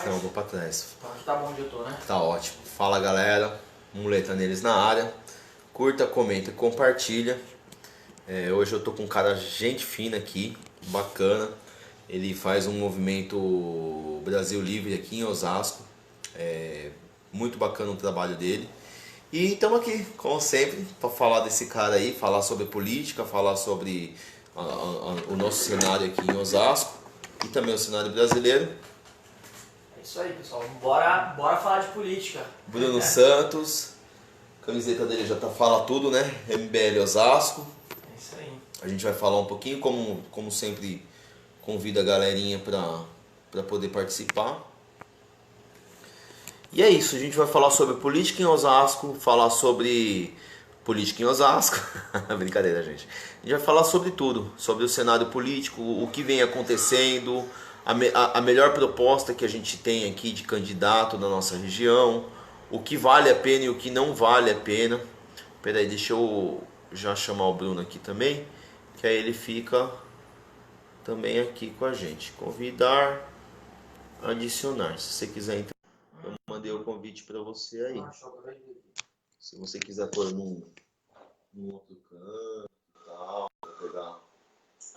Então eu vou pra trás. Tá bom onde eu tô, né? Tá ótimo. Fala galera, Muleta neles na área. Curta, comenta e compartilha. Hoje eu tô com um cara gente fina aqui, bacana. Ele faz um movimento Brasil Livre aqui em Osasco. Muito bacana o trabalho dele. E estamos aqui, como sempre, para falar desse cara aí, falar sobre política, falar sobre o nosso cenário aqui em Osasco e também o cenário brasileiro. É isso aí, pessoal. Bora falar de política. Bruno Santos, camiseta dele já tá fala tudo, né? MBL Osasco. É isso aí. A gente vai falar um pouquinho, como sempre, convida a galerinha para poder participar. E é isso, a gente vai falar sobre política em Osasco, falar sobre política em Osasco, brincadeira gente. A gente vai falar sobre tudo, sobre o cenário político, o que vem acontecendo, a melhor proposta que a gente tem aqui de candidato na nossa região, o que vale a pena e o que não vale a pena. Peraí, deixa eu já chamar o Bruno aqui também, que aí ele fica também aqui com a gente. Convidar, adicionar, se você quiser entrar. Eu mandei o convite para você aí. Se você quiser pôr num outro canto e tal, pra pegar.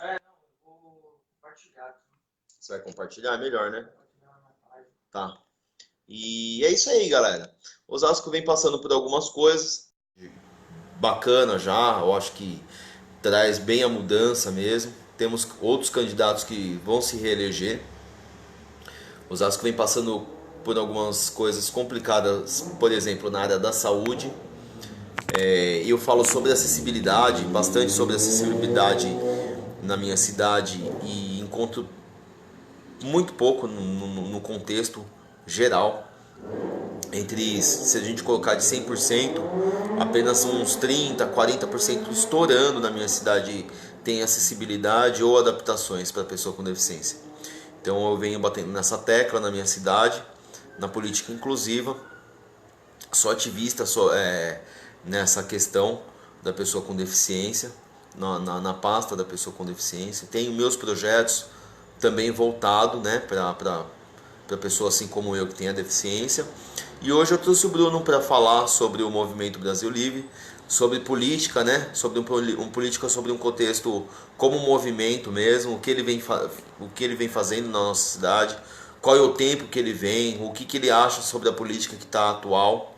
Eu vou compartilhar aqui. Você vai compartilhar? É melhor, né? Compartilhar na minha página. Tá. E é isso aí, galera. Osasco vem passando por algumas coisas bacana já, eu acho que traz bem a mudança mesmo. Temos outros candidatos que vão se reeleger. Osasco vem passando por algumas coisas complicadas, por exemplo, na área da saúde. E eu falo sobre acessibilidade, bastante sobre acessibilidade na minha cidade e encontro muito pouco no contexto geral. Se a gente colocar de 100%, apenas uns 30, 40% estourando na minha cidade tem acessibilidade ou adaptações para pessoa com deficiência. Então eu venho batendo nessa tecla na minha cidade, na política inclusiva, sou ativista nessa questão da pessoa com deficiência, na pasta da pessoa com deficiência. Tenho meus projetos também voltado, né, para pessoa assim como eu que tem a deficiência. E hoje eu trouxe o Bruno para falar sobre o Movimento Brasil Livre, sobre política, né, sobre política, sobre um contexto como movimento mesmo, o que ele vem fazendo na nossa cidade, qual é o tempo que ele vem, o que ele acha sobre a política que está atual.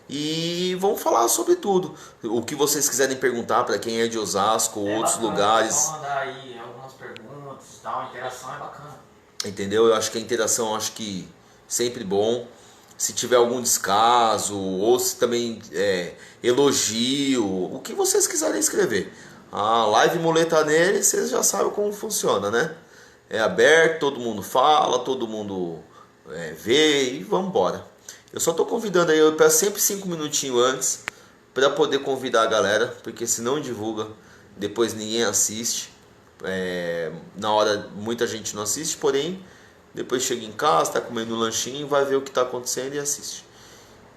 E vamos falar sobre tudo. O que vocês quiserem perguntar para quem é de Osasco, outros bacana, lugares. só mandar aí algumas perguntas e tal, a interação é bacana. Entendeu? Eu acho que a interação, acho que sempre bom. Se tiver algum descaso, ou se também elogio, o que vocês quiserem escrever. A live Muleta nele, vocês já sabem como funciona, né? É aberto, todo mundo fala, todo mundo vê e vamos embora. Eu só tô convidando aí, eu peço sempre 5 minutinhos antes para poder convidar a galera, porque se não divulga, depois ninguém assiste. Na hora muita gente não assiste, porém depois chega em casa, tá comendo um lanchinho, vai ver o que tá acontecendo e assiste.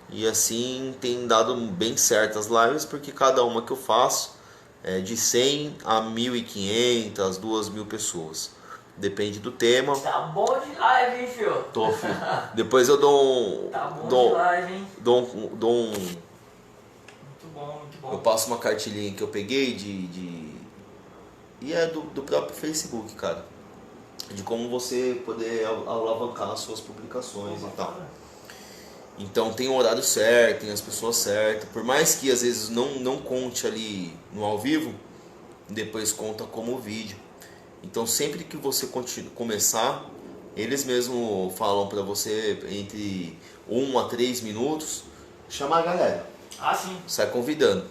E assim tem dado bem certo as lives, porque cada uma que eu faço é de 100 a 1.500, 2.000 pessoas. Depende do tema. Tá bom de live, hein, filho? Tô, filho. Depois eu dou um. Tá bom Dou, de live, hein? dou um. Muito bom, muito bom. Eu passo uma cartilhinha que eu peguei e é do próprio Facebook, cara. De como você poder alavancar as suas publicações e tal. Então tem o horário certo, tem as pessoas certas. Por mais que às vezes não conte ali no ao vivo, depois conta como vídeo. Então sempre que você começar, eles mesmo falam pra você entre 1 a 3 minutos, chamar a galera. Ah, sim. Sai convidando.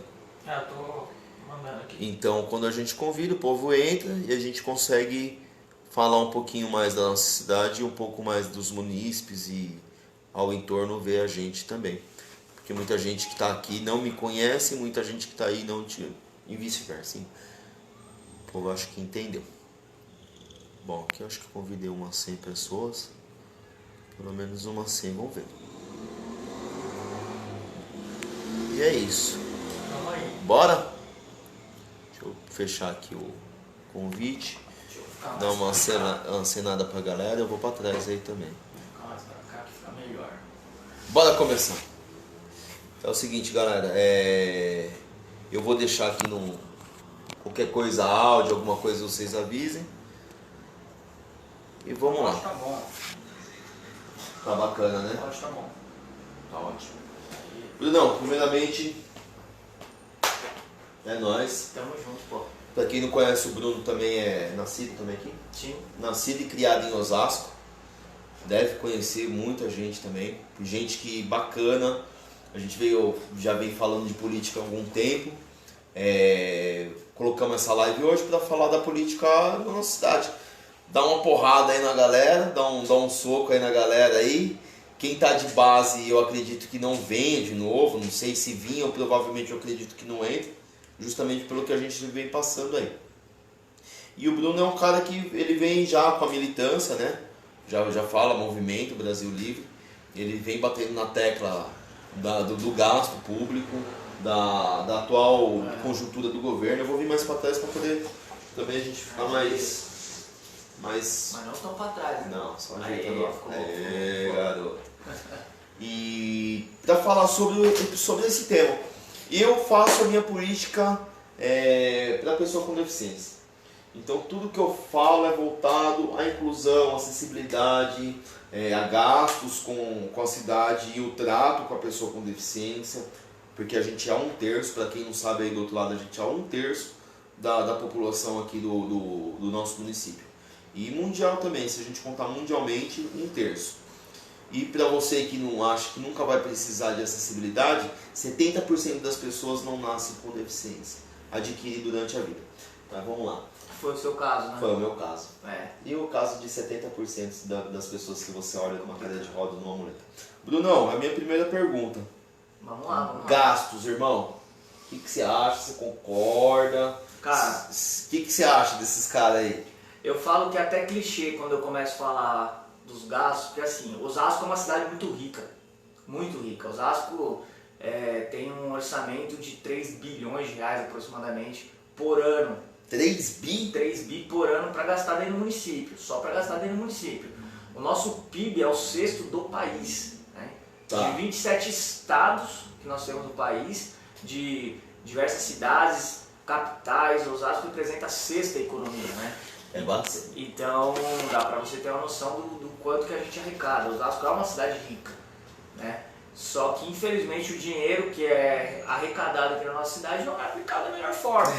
Eu tô mandando aqui. Então quando a gente convida, o povo entra e a gente consegue falar um pouquinho mais da nossa cidade e um pouco mais dos munícipes e ao entorno ver a gente também. Porque muita gente que está aqui não me conhece, muita gente que está aí não te... e vice-versa. O povo acho que entendeu. Bom, aqui eu acho que convidei umas 100 pessoas. Pelo menos umas 100, vamos ver. E é isso. Vamos aí. Bora? Deixa eu fechar aqui o convite. Deixa eu ficar Dar mais uma acenada pra galera, eu vou pra trás aí também. Ficar mais pra cá que fica melhor. Bora começar. É o seguinte, galera, eu vou deixar aqui no qualquer coisa, áudio, alguma coisa vocês avisem. E vamos lá. Tá bom. Tá bacana, né? Pode tá bom. Tá ótimo. Brunão, primeiramente, é nóis. Tamo junto, pô. Pra quem não conhece, o Bruno também é nascido também aqui? Sim. Nascido e criado em Osasco. Deve conhecer muita gente também. Gente que bacana. A gente já vem falando de política há algum tempo. Colocamos essa live hoje para falar da política na nossa cidade. Dá uma porrada aí na galera, dá um soco aí na galera aí. Quem tá de base, eu acredito que não venha de novo. Não sei se vinha ou provavelmente eu acredito que não entre. Justamente pelo que a gente vem passando aí. E o Bruno é um cara que ele vem já com a militância, né? Já fala Movimento Brasil Livre. Ele vem batendo na tecla do gasto público, da atual conjuntura do governo. Eu vou vir mais para trás para poder também a gente ficar mais... Mas não tão pra trás, né? Não, só ajeitando. Garoto. E para falar sobre esse tema, eu faço a minha política para pessoa com deficiência. Então tudo que eu falo é voltado à inclusão, acessibilidade, a gastos com a cidade e o trato com a pessoa com deficiência, porque a gente é 1/3, para quem não sabe aí do outro lado, a gente é 1/3 da população aqui do nosso município. E mundial também, se a gente contar mundialmente, 1/3. E para você que não acha que nunca vai precisar de acessibilidade, 70% das pessoas não nascem com deficiência, adquire durante a vida. Tá, vamos lá. Foi o seu caso, né? Foi o meu caso. É. E o caso de 70% das pessoas que você olha numa cadeira de roda, numa muleta. Brunão, a minha primeira pergunta. Vamos lá. Gastos, irmão. O que você acha? Você concorda? Cara, O que você acha desses caras aí? eu falo que é até clichê quando eu começo a falar dos gastos, porque assim, Osasco é uma cidade muito rica. Muito rica. Osasco tem um orçamento de 3 bilhões de reais aproximadamente por ano. 3 bi? 3 bi por ano para gastar dentro do município, só para gastar dentro do município. O nosso PIB é o 6º do país, né? Tá. De 27 estados que nós temos no país, de diversas cidades, capitais, Osasco representa a 6ª economia, né? É bastante. Então dá para você ter uma noção do quanto que a gente arrecada. Osasco é uma cidade rica, né? Só que infelizmente o dinheiro que é arrecadado aqui na nossa cidade não é aplicado da melhor forma.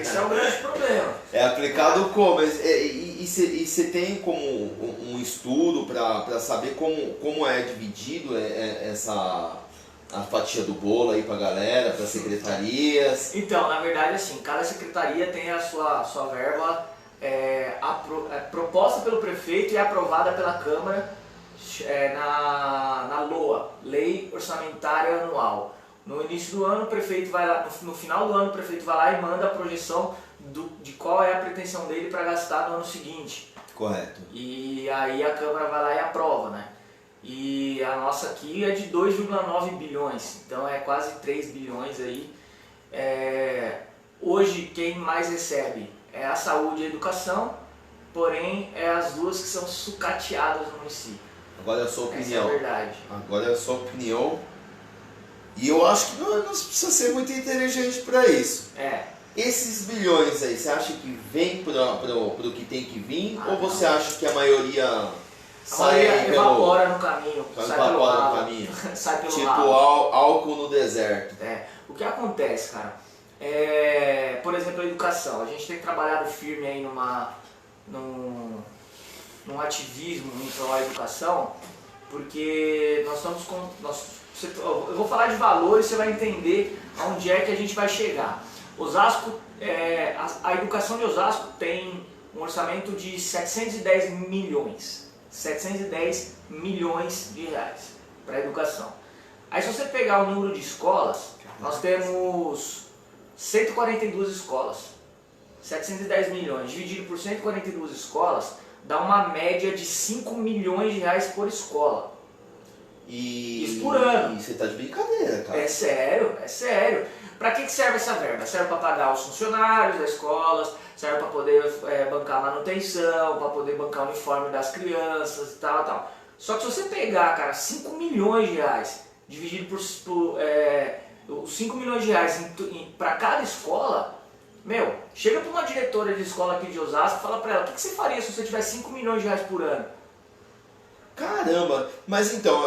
Esse é o grande problema. É aplicado como? E você tem como um estudo para saber como é dividido a fatia do bolo aí pra galera, para secretarias? Então, na verdade, assim, cada secretaria tem a sua verba proposta pelo prefeito e aprovada pela Câmara na LOA, Lei Orçamentária Anual. No início do ano, o prefeito vai lá, no final do ano, o prefeito vai lá e manda a projeção de qual é a pretensão dele para gastar no ano seguinte. Correto. E aí a Câmara vai lá e aprova, né? E a nossa aqui é de 2,9 bilhões, então é quase 3 bilhões aí. Hoje quem mais recebe é a saúde e a educação, porém é as duas que são sucateadas no município. Agora é a sua opinião. Essa é a verdade. Agora é a sua opinião. E eu acho que não precisa ser muito inteligente para isso. Esses bilhões aí, você acha que vem pro que tem que vir? Ou você acha que a maioria sai evapora no caminho? Evapora no caminho? Sai pelo tipo lado. álcool no deserto. O que acontece, cara? Por exemplo, a educação. A gente tem trabalhado firme aí num ativismo em prol da educação, porque nós estamos eu vou falar de valores, você vai entender aonde é que a gente vai chegar. Osasco, a educação de Osasco tem um orçamento de 710 milhões. 710 milhões de reais para a educação. Aí se você pegar o número de escolas, nós temos 142 escolas. 710 milhões dividido por 142 escolas dá uma média de 5 milhões de reais por escola. Isso por ano. E você tá de brincadeira, cara. É sério, é sério. Para que serve essa verba? Serve para pagar os funcionários das escolas, serve para poder bancar manutenção, para poder bancar o uniforme das crianças e tal. Só que se você pegar, cara, 5 milhões de reais, dividido os 5 milhões de reais para cada escola, meu, chega para uma diretora de escola aqui de Osasco e fala para ela, o que você faria se você tivesse 5 milhões de reais por ano? Caramba, mas então,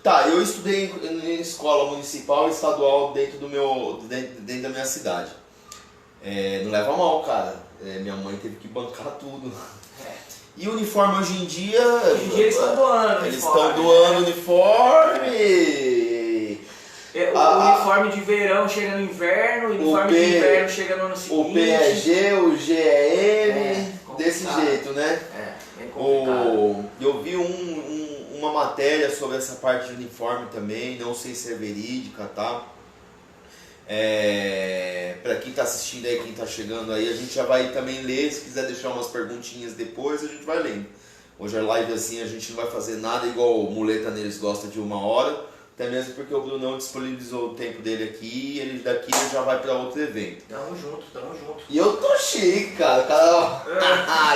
tá, eu estudei em escola municipal e estadual dentro da minha cidade. Não leva mal, cara. Minha mãe teve que bancar tudo. E o uniforme hoje em dia. Hoje em dia eles estão doando Eles estão doando uniforme. O uniforme de verão chega no inverno, o uniforme de inverno chega no ano seguinte. O PEG, o GEM, desse jeito, né? Bem complicado. Eu vi uma matéria sobre essa parte de uniforme também, não sei se é verídica, tá? Para quem está assistindo aí, quem está chegando aí, a gente já vai também ler. Se quiser deixar umas perguntinhas depois, a gente vai lendo. Hoje a live assim, a gente não vai fazer nada igual o Muleta neles gosta de 1 hora, até mesmo porque o Brunão disponibilizou o tempo dele aqui e ele já vai para outro evento. Tamo junto. E eu tô chique, cara.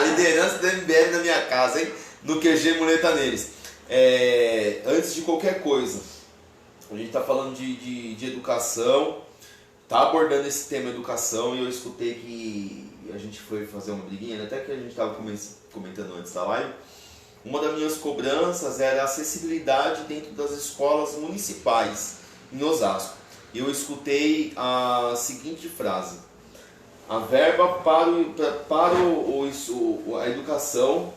Liderança da MBL na minha casa, hein? No QG Muleta neles. Antes de qualquer coisa, a gente tá falando de educação. Tá abordando esse tema educação e eu escutei que a gente foi fazer uma briguinha, até que a gente estava comentando antes da live. Uma das minhas cobranças era a acessibilidade dentro das escolas municipais em Osasco. Eu escutei a seguinte frase: a verba para a educação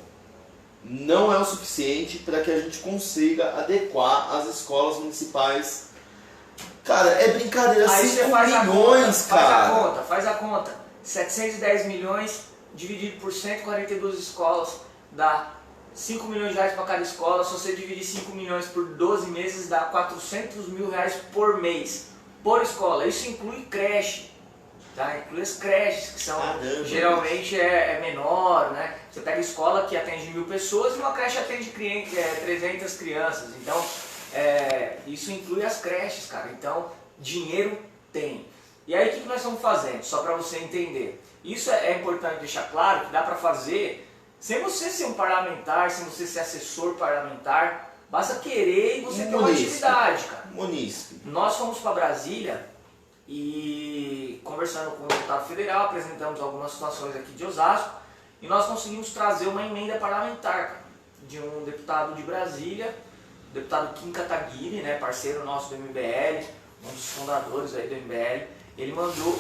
não é o suficiente para que a gente consiga adequar as escolas municipais. Cara, é brincadeira, aí 5 milhões, cara. Faz a conta. 710 milhões dividido por 142 escolas dá 5 milhões de reais para cada escola. Se você dividir 5 milhões por 12 meses, dá 400 mil reais por mês, por escola. Isso inclui creche, tá? Inclui as creches, que são geralmente é menor, né? Você pega escola que atende 1000 pessoas e uma creche atende 300 crianças. Então, isso inclui as creches, cara. Então, dinheiro tem. E aí, o que nós estamos fazendo? Só para você entender. Isso é importante deixar claro que dá para fazer sem você ser um parlamentar, sem você ser assessor parlamentar. Basta querer e você ter uma atividade, cara. Nós fomos para Brasília e, conversando com o deputado federal, apresentamos algumas situações aqui de Osasco e nós conseguimos trazer uma emenda parlamentar, cara, de um deputado de Brasília, o deputado Kim Kataguiri, né, parceiro nosso do MBL, um dos fundadores aí do MBL. Ele mandou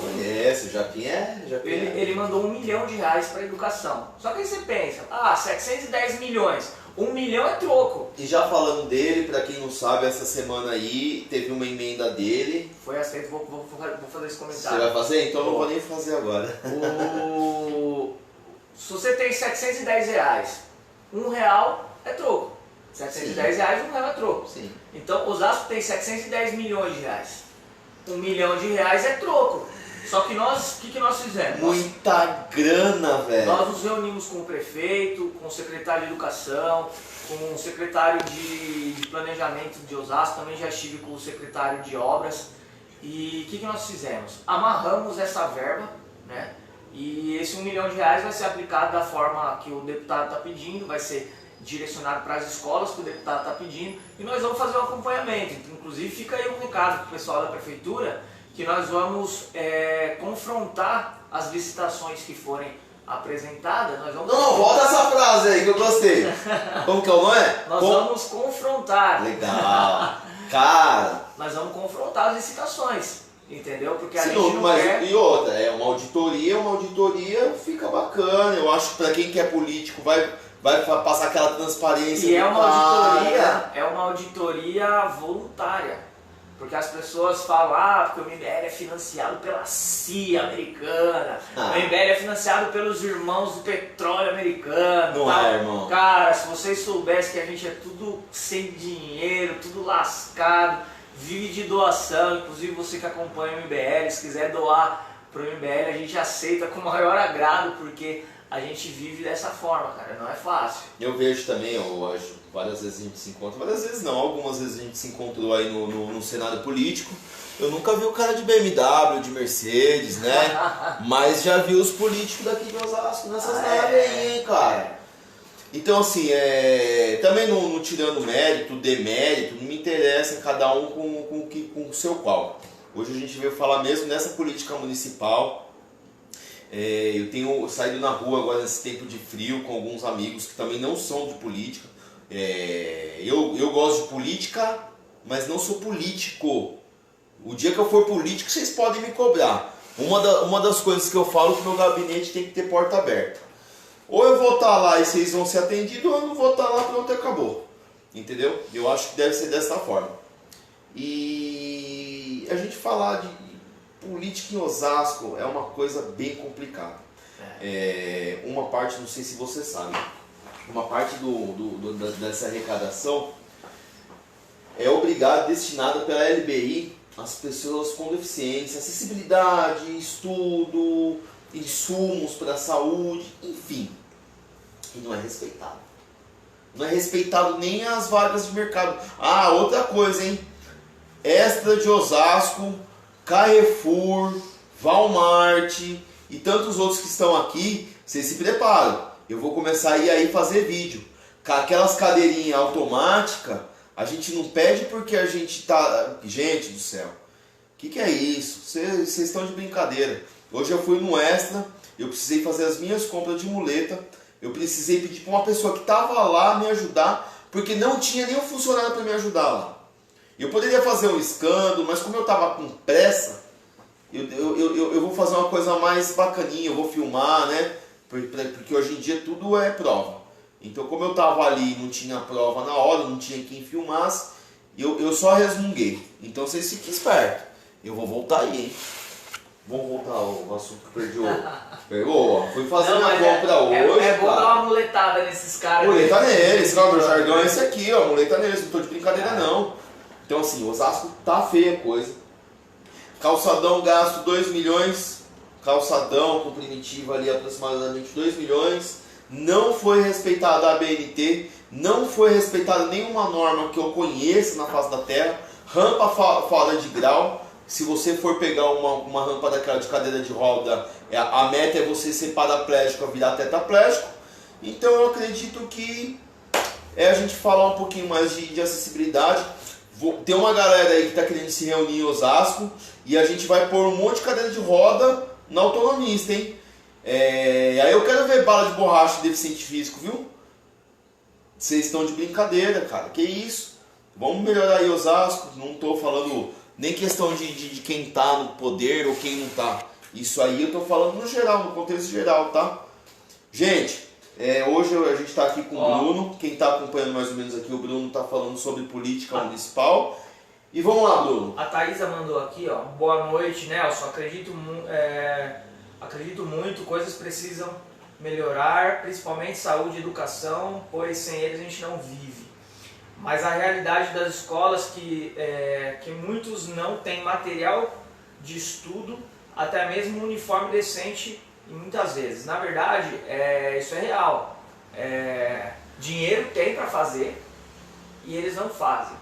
ele mandou 1 milhão de reais para educação. Só que aí você pensa, 710 milhões, 1 milhão é troco. E já falando dele, para quem não sabe, essa semana aí teve uma emenda dele. Foi aceito, vou fazer esse comentário. Você vai fazer? Então eu não vou nem fazer agora. Se você tem 710 reais, R$1 é troco. 710 reais, R$1 é troco. Sim. Então Osasco tem 710 milhões de reais. 1 milhão de reais é troco. Só que nós, o que nós fizemos? Muita grana, velho. Nós nos reunimos com o prefeito, com o secretário de educação, com o secretário de planejamento de Osasco, também já estive com o secretário de obras. E o que nós fizemos? Amarramos essa verba, né? E esse 1 milhão de reais vai ser aplicado da forma que o deputado está pedindo, vai ser direcionado para as escolas que o deputado está pedindo e nós vamos fazer um acompanhamento. Inclusive fica aí um recado para o pessoal da prefeitura que nós vamos confrontar as licitações que forem apresentadas. Nós vamos volta essa frase aí que eu gostei. Como que é o nome? Nós vamos confrontar. Legal. Cara. Nós vamos confrontar as licitações, entendeu? Porque a Sim, gente não quer... E outra, uma auditoria fica bacana. Eu acho que para quem quer político vai passar aquela transparência. E é uma auditoria voluntária. Porque as pessoas falam, porque o MBL é financiado pela CIA americana, o MBL é financiado pelos irmãos do petróleo americano. Não é, irmão. Cara, se vocês soubessem que a gente é tudo sem dinheiro, tudo lascado, vive de doação, inclusive você que acompanha o MBL, se quiser doar pro MBL, a gente aceita com o maior agrado, porque a gente vive dessa forma, cara, não é fácil. Eu vejo também, eu acho, várias vezes a gente se encontra, várias vezes não, algumas vezes a gente se encontrou aí no cenário político. Eu nunca vi o cara de BMW, de Mercedes, né? Mas já vi os políticos daqui de Osasco nessas naves aí, cara. Então, assim, também não tirando mérito, demérito, não me interessa cada um com o seu qual. Hoje a gente veio falar mesmo nessa política municipal. Eu tenho saído na rua agora nesse tempo de frio com alguns amigos que também não são de política. Eu gosto de política, mas não sou político. O dia que eu for político, vocês podem me cobrar. Uma das coisas que eu falo é que meu gabinete tem que ter porta aberta. Ou eu vou estar lá e vocês vão ser atendidos, ou eu não vou estar lá, pronto, acabou. Entendeu? Eu acho que deve ser dessa forma. E a gente falar de política em Osasco é uma coisa bem complicada. Uma parte, não sei se você sabe, uma parte dessa arrecadação é obrigada, destinada pela LBI às pessoas com deficiência, acessibilidade, estudo, insumos para a saúde, enfim. E não é respeitado. Não é respeitado nem as vagas de mercado. Ah, outra coisa, hein? Extra de Osasco, Carrefour, Walmart e tantos outros que estão aqui, vocês se preparam. Eu vou começar a ir aí fazer vídeo. Com aquelas cadeirinhas automáticas, a gente não pede porque a gente tá... Gente do céu, que é isso? Vocês estão de brincadeira. Hoje eu fui no Extra, eu precisei fazer as minhas compras de muleta, eu precisei pedir para uma pessoa que estava lá me ajudar, porque não tinha nenhum funcionário para me ajudar lá. Eu poderia fazer um escândalo, mas como eu estava com pressa, eu vou fazer uma coisa mais bacaninha, eu vou filmar, né? Porque hoje em dia tudo é prova. Então como eu estava ali e não tinha prova na hora, não tinha quem filmasse, eu só resmunguei. Então vocês fiquem espertos. Eu vou voltar aí, hein? Vamos voltar ao assunto que perdi o... Pegou, ó. Fui fazer minha compra hoje, É bom cara. dar uma muletada nesses caras. Muleta neles, cara. Meu jargão é esse aqui, ó. Muleta neles, não tô de brincadeira não. Então assim, Osasco tá feia a coisa. Calçadão gasto 2 milhões. Calçadão com primitiva ali aproximadamente 2 milhões. Não foi respeitada a ABNT. Não foi respeitada nenhuma norma que eu conheça na face da terra. Rampa fora de grau. Se você for pegar uma rampa daquela de cadeira de roda, a meta é você ser paraplégico a virar tetraplégico. Então eu acredito que a gente falar um pouquinho mais de acessibilidade. Tem uma galera aí que está querendo se reunir em Osasco e a gente vai pôr um monte de cadeira de roda na autonomista, hein? Aí eu quero ver bala de borracha de deficiente físico, viu? Vocês estão de brincadeira, cara. Que isso? Vamos melhorar aí Osasco. Não estou falando nem questão de quem tá no poder ou quem não tá. Isso aí eu tô falando no geral, no contexto geral, tá? Gente, hoje a gente tá aqui com o Bruno. Quem tá acompanhando mais ou menos aqui, o Bruno tá falando sobre política municipal. E vamos lá, Bruno. A Thaisa mandou aqui, ó. Boa noite, Nelson. Acredito muito, coisas precisam melhorar, principalmente saúde e educação, pois sem eles a gente não vive. Mas a realidade das escolas que muitos não têm material de estudo, até mesmo um uniforme decente, e muitas vezes. Na verdade, isso é real. Dinheiro tem para fazer e eles não fazem,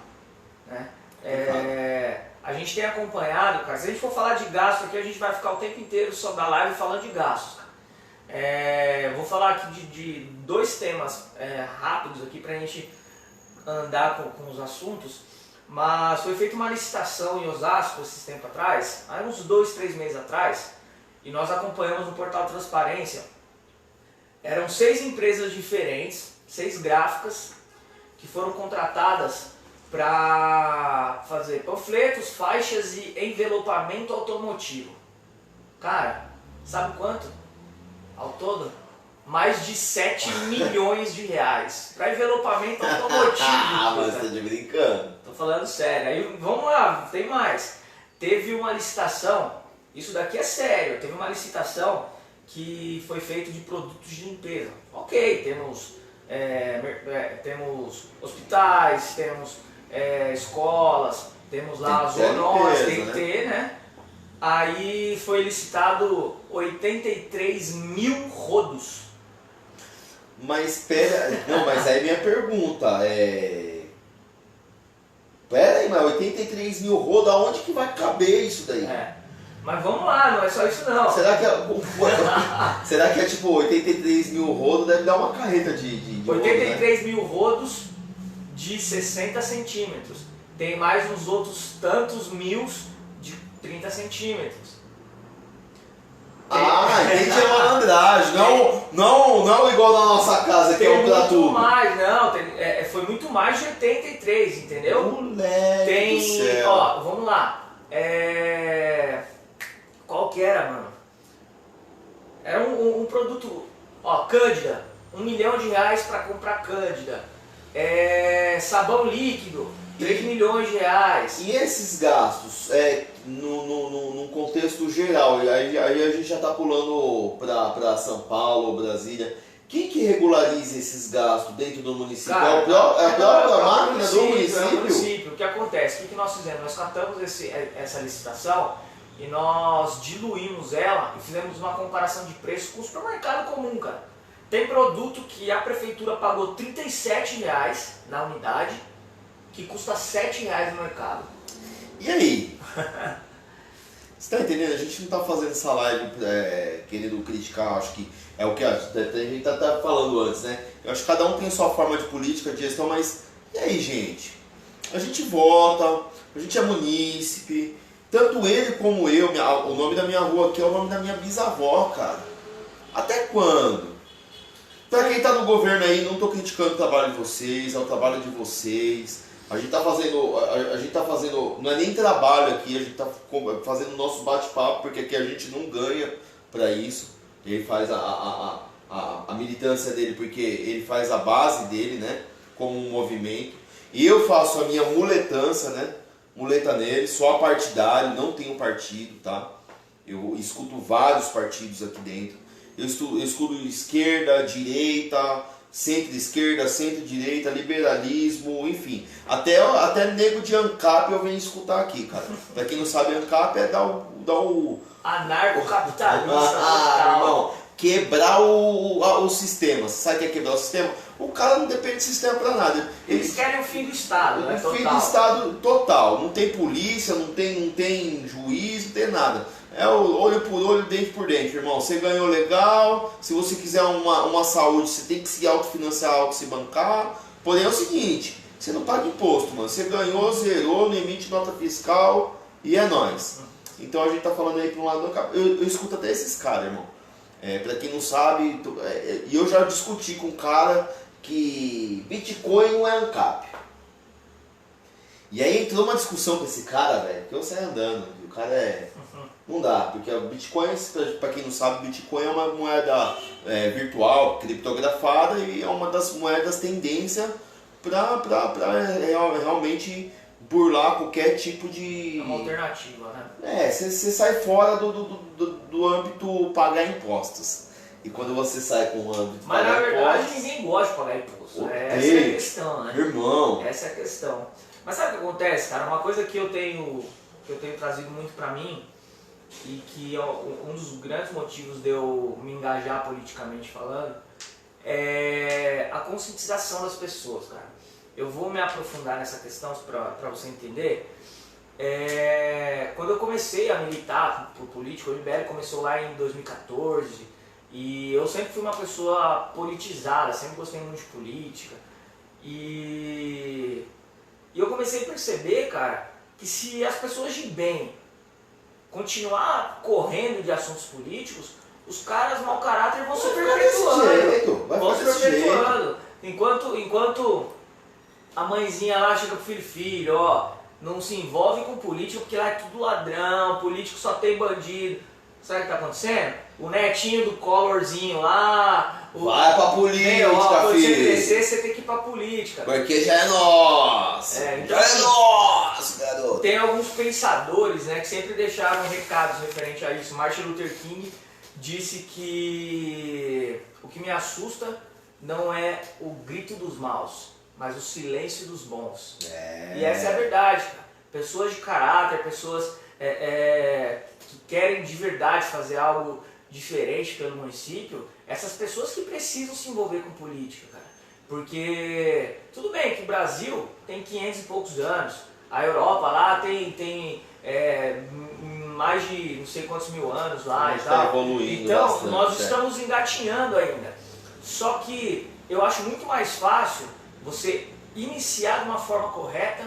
né? A gente tem acompanhado, cara, se a gente for falar de gasto aqui, a gente vai ficar o tempo inteiro só da live falando de gastos. Vou falar aqui de dois temas rápidos aqui para a gente andar com os assuntos, mas foi feita uma licitação em Osasco esses tempos atrás, há uns 2, 3 meses atrás, e nós acompanhamos no portal Transparência. Eram 6 empresas diferentes, 6 gráficas, que foram contratadas para fazer panfletos, faixas e envelopamento automotivo. Cara, sabe quanto? Ao todo? Mais de 7 milhões de reais para envelopamento automotivo. Mas você tá de brincando. Tô falando sério. Aí vamos lá, tem mais. Teve uma licitação, isso daqui é sério, teve uma licitação que foi feita de produtos de limpeza. Ok, temos hospitais, temos escolas, temos lá as zonas, tem que ter, né? Aí foi licitado 83 mil rodos. Mas espera, não, mas aí minha pergunta Pera aí, mas 83 mil rodos, aonde que vai caber isso daí? Mas vamos lá, não é só isso não. Será que é tipo 83 mil rodos? Deve dar uma carreta de 83 rodo, né? mil rodos de 60 centímetros. Tem mais uns outros tantos mil de 30 centímetros. Entendi a malandragem. Não igual na nossa casa, que é um pra tudo. Mais, não, foi muito mais de 83, entendeu? Moleque do céu. Ó, vamos lá. Qual que era, mano? Era um produto, ó, Cândida, R$1 milhão pra comprar Cândida. Sabão líquido, 3 milhões de reais. E esses gastos, num contexto geral, aí a gente já está pulando para São Paulo, Brasília. Quem que regulariza esses gastos dentro do município? Cara, é a própria máquina do município? É o município. O que acontece? O que nós fizemos? Nós catamos essa licitação e nós diluímos ela e fizemos uma comparação de preço com o supermercado comum, cara. Tem produto que a prefeitura pagou R$37 na unidade, que custa R$7 no mercado. E aí? Você tá entendendo? A gente não tá fazendo essa live querendo criticar, acho que é o que a gente tá falando antes, né? Eu acho que cada um tem a sua forma de política, de gestão, mas e aí, gente? A gente vota, a gente é munícipe, tanto ele como eu, o nome da minha rua aqui é o nome da minha bisavó, cara. Até quando? Pra quem tá no governo aí, não tô criticando o trabalho de vocês, é o trabalho de vocês. A gente tá fazendo, não é nem trabalho aqui, a gente tá fazendo o nosso bate-papo, porque aqui a gente não ganha pra isso. Ele faz a militância dele, porque ele faz a base dele, né, como um movimento. E eu faço a minha muletância, né, muleta nele, só partidário, não tenho partido, tá? Eu escuto vários partidos aqui dentro. Eu escuto esquerda, direita, centro-esquerda, centro-direita, liberalismo, enfim. Até nego de ANCAP eu venho escutar aqui, cara. Pra quem não sabe, ANCAP é dar o Anarcocapitalista. irmão, quebrar o sistema. Você sabe o que é quebrar o sistema? O cara não depende do sistema pra nada. Eles querem o fim do Estado, né? O fim do Estado total. Não tem polícia, não tem juiz, não tem nada. É o olho por olho, dente por dente, irmão. Você ganhou legal, se você quiser uma saúde, você tem que se autofinanciar, se bancar. Porém é o seguinte, você não paga imposto, mano. Você ganhou, zerou, não emite nota fiscal e é nóis. Então a gente tá falando aí pra um lado do eu escuto até esses caras, irmão. Pra quem não sabe, e eu já discuti com um cara que Bitcoin não é ANCAP. E aí entrou uma discussão com esse cara, velho, que eu saí andando. O cara não dá, porque o Bitcoin, para quem não sabe, Bitcoin é uma moeda virtual, criptografada, e é uma das moedas tendência para realmente burlar qualquer tipo de... É uma alternativa, né? Você sai fora do âmbito pagar impostos. E quando você sai com o âmbito Mas pagar na verdade impostos, ninguém gosta de pagar imposto. Essa é a questão, né? Irmão. Essa é a questão. Mas sabe o que acontece, cara? Uma coisa que eu tenho trazido muito pra mim, e que é um dos grandes motivos de eu me engajar politicamente falando, é a conscientização das pessoas, cara. Eu vou me aprofundar nessa questão para você entender. Quando eu comecei a militar por político, o MBL começou lá em 2014, e eu sempre fui uma pessoa politizada, sempre gostei muito de política, e eu comecei a perceber, cara, que se as pessoas de bem continuar correndo de assuntos políticos, os caras mau caráter vão se perpetuando. Vão se perpetuando. Enquanto a mãezinha lá chega pro filho, ó, não se envolve com político porque lá é tudo ladrão, político só tem bandido. Sabe o que tá acontecendo? O netinho do Collorzinho lá... Vai pra política, quando filho. você crescer, você tem que ir pra política. Porque já é nosso. Então, já é nosso, garoto. Tem alguns pensadores, né, que sempre deixaram recados referentes a isso. Martin Luther King disse que o que me assusta não é o grito dos maus, mas o silêncio dos bons. E essa é a verdade, cara. Pessoas de caráter, pessoas que querem de verdade fazer algo diferente pelo município, essas pessoas que precisam se envolver com política, cara. Porque tudo bem que o Brasil tem 500 e poucos anos, a Europa lá tem mais de não sei quantos mil anos lá e Está tal. evoluindo Então, bastante, nós estamos engatinhando ainda. Só que eu acho muito mais fácil você iniciar de uma forma correta,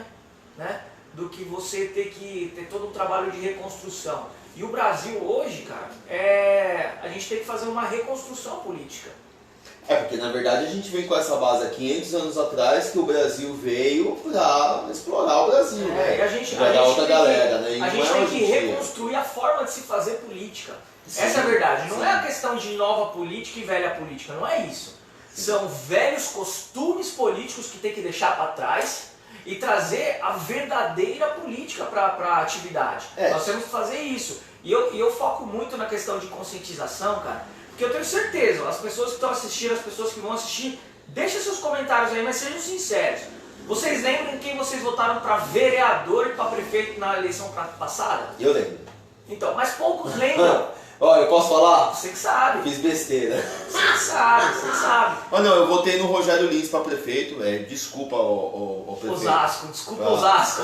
né, do que você ter que ter todo o trabalho de reconstrução. E o Brasil hoje, cara, a gente tem que fazer uma reconstrução política. Porque na verdade a gente vem com essa base há 500 anos atrás que o Brasil veio para explorar o Brasil, né? E a gente outra galera, né? A gente tem que reconstruir a forma de se fazer política. Sim, essa é a verdade. Não é a questão de nova política e velha política, não é isso. São velhos costumes políticos que tem que deixar para trás e trazer a verdadeira política para a atividade. Nós temos que fazer isso. E eu foco muito na questão de conscientização, cara, porque eu tenho certeza, as pessoas que estão assistindo, as pessoas que vão assistir, deixem seus comentários aí, mas sejam sinceros. Vocês lembram quem vocês votaram para vereador e para prefeito na eleição passada? Eu lembro. Então, mas poucos lembram. Olha, eu posso falar? Você que sabe. Fiz besteira. Você que sabe. Não, eu votei no Rogério Lins para prefeito. Desculpa, o prefeito. Desculpa Osasco.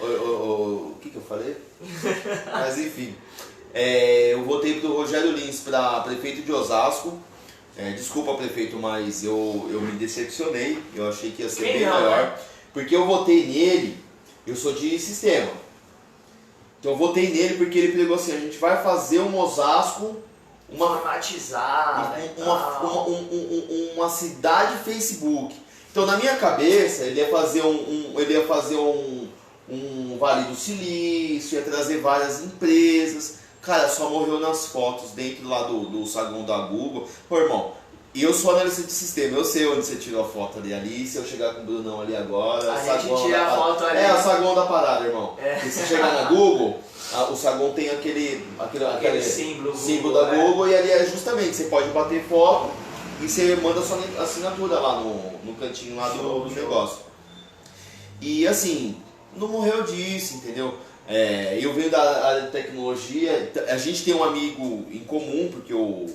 O que eu falei? Mas enfim. Eu votei pro Rogério Lins para prefeito de Osasco. Desculpa, prefeito, mas eu me decepcionei. Eu achei que ia ser bem maior. Né? Porque eu votei nele, eu sou de sistema. Então eu votei nele porque ele pregou assim, a gente vai fazer um Osasco formatizada, uma cidade Facebook. Então na minha cabeça ele ia fazer um Vale do Silício, ia trazer várias empresas. Cara, só morreu nas fotos dentro lá do saguão da Google. Pô, irmão, eu sou analista de sistema, eu sei onde você tirou a foto ali. Se eu chegar com o Brunão ali agora, a gente tira a foto ali. O saguão da parada, irmão. E se chegar na Google, o saguão tem aquele símbolo da Google, e ali é justamente, você pode bater foto e você manda sua assinatura lá no cantinho lá do negócio. E assim, não morreu disso, entendeu? Eu venho da área de tecnologia, a gente tem um amigo em comum, porque o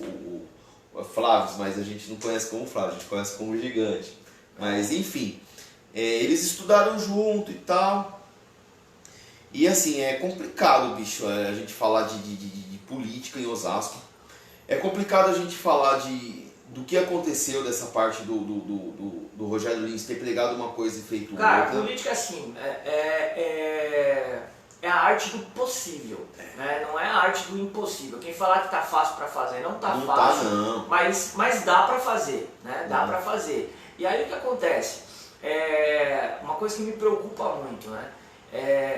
Flávio, mas a gente não conhece como Flávio, a gente conhece como Gigante. Mas enfim, eles estudaram junto e tal. E assim, é complicado, bicho, a gente falar de política em Osasco. É complicado a gente falar do que aconteceu dessa parte do Rogério Lins ter pregado uma coisa e feito outra. Cara, política assim, é a arte do possível, né? Não é a arte do impossível. Quem falar que tá fácil para fazer, não tá fácil, não. Mas dá para fazer, né? Dá para fazer. E aí o que acontece? Uma coisa que me preocupa muito, né?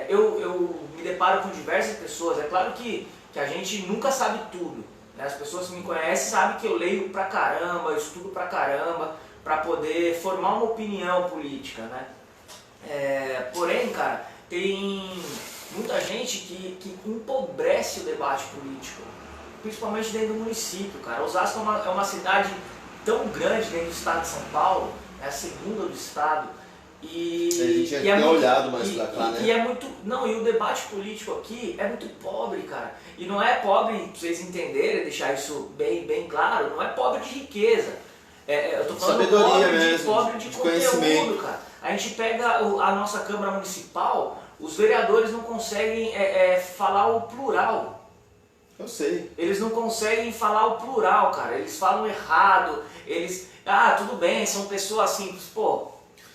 Eu me deparo com diversas pessoas. É claro que a gente nunca sabe tudo, né? As pessoas que me conhecem sabem que eu leio pra caramba, eu estudo pra caramba, para poder formar uma opinião política, né? Porém, cara, tem muita gente que empobrece o debate político, principalmente dentro do município, cara. Osasco é uma cidade tão grande dentro do estado de São Paulo, é a segunda do estado. A gente tinha que ter olhado mais pra cá, né? E o debate político aqui é muito pobre, cara. E não é pobre, pra vocês entenderem, deixar isso bem claro, não é pobre de riqueza. Eu tô falando pobre de conteúdo, cara. A gente pega a nossa Câmara Municipal, os vereadores não conseguem falar o plural. Eu sei. Eles não conseguem falar o plural, cara. Eles falam errado. Tudo bem, são pessoas simples. Pô,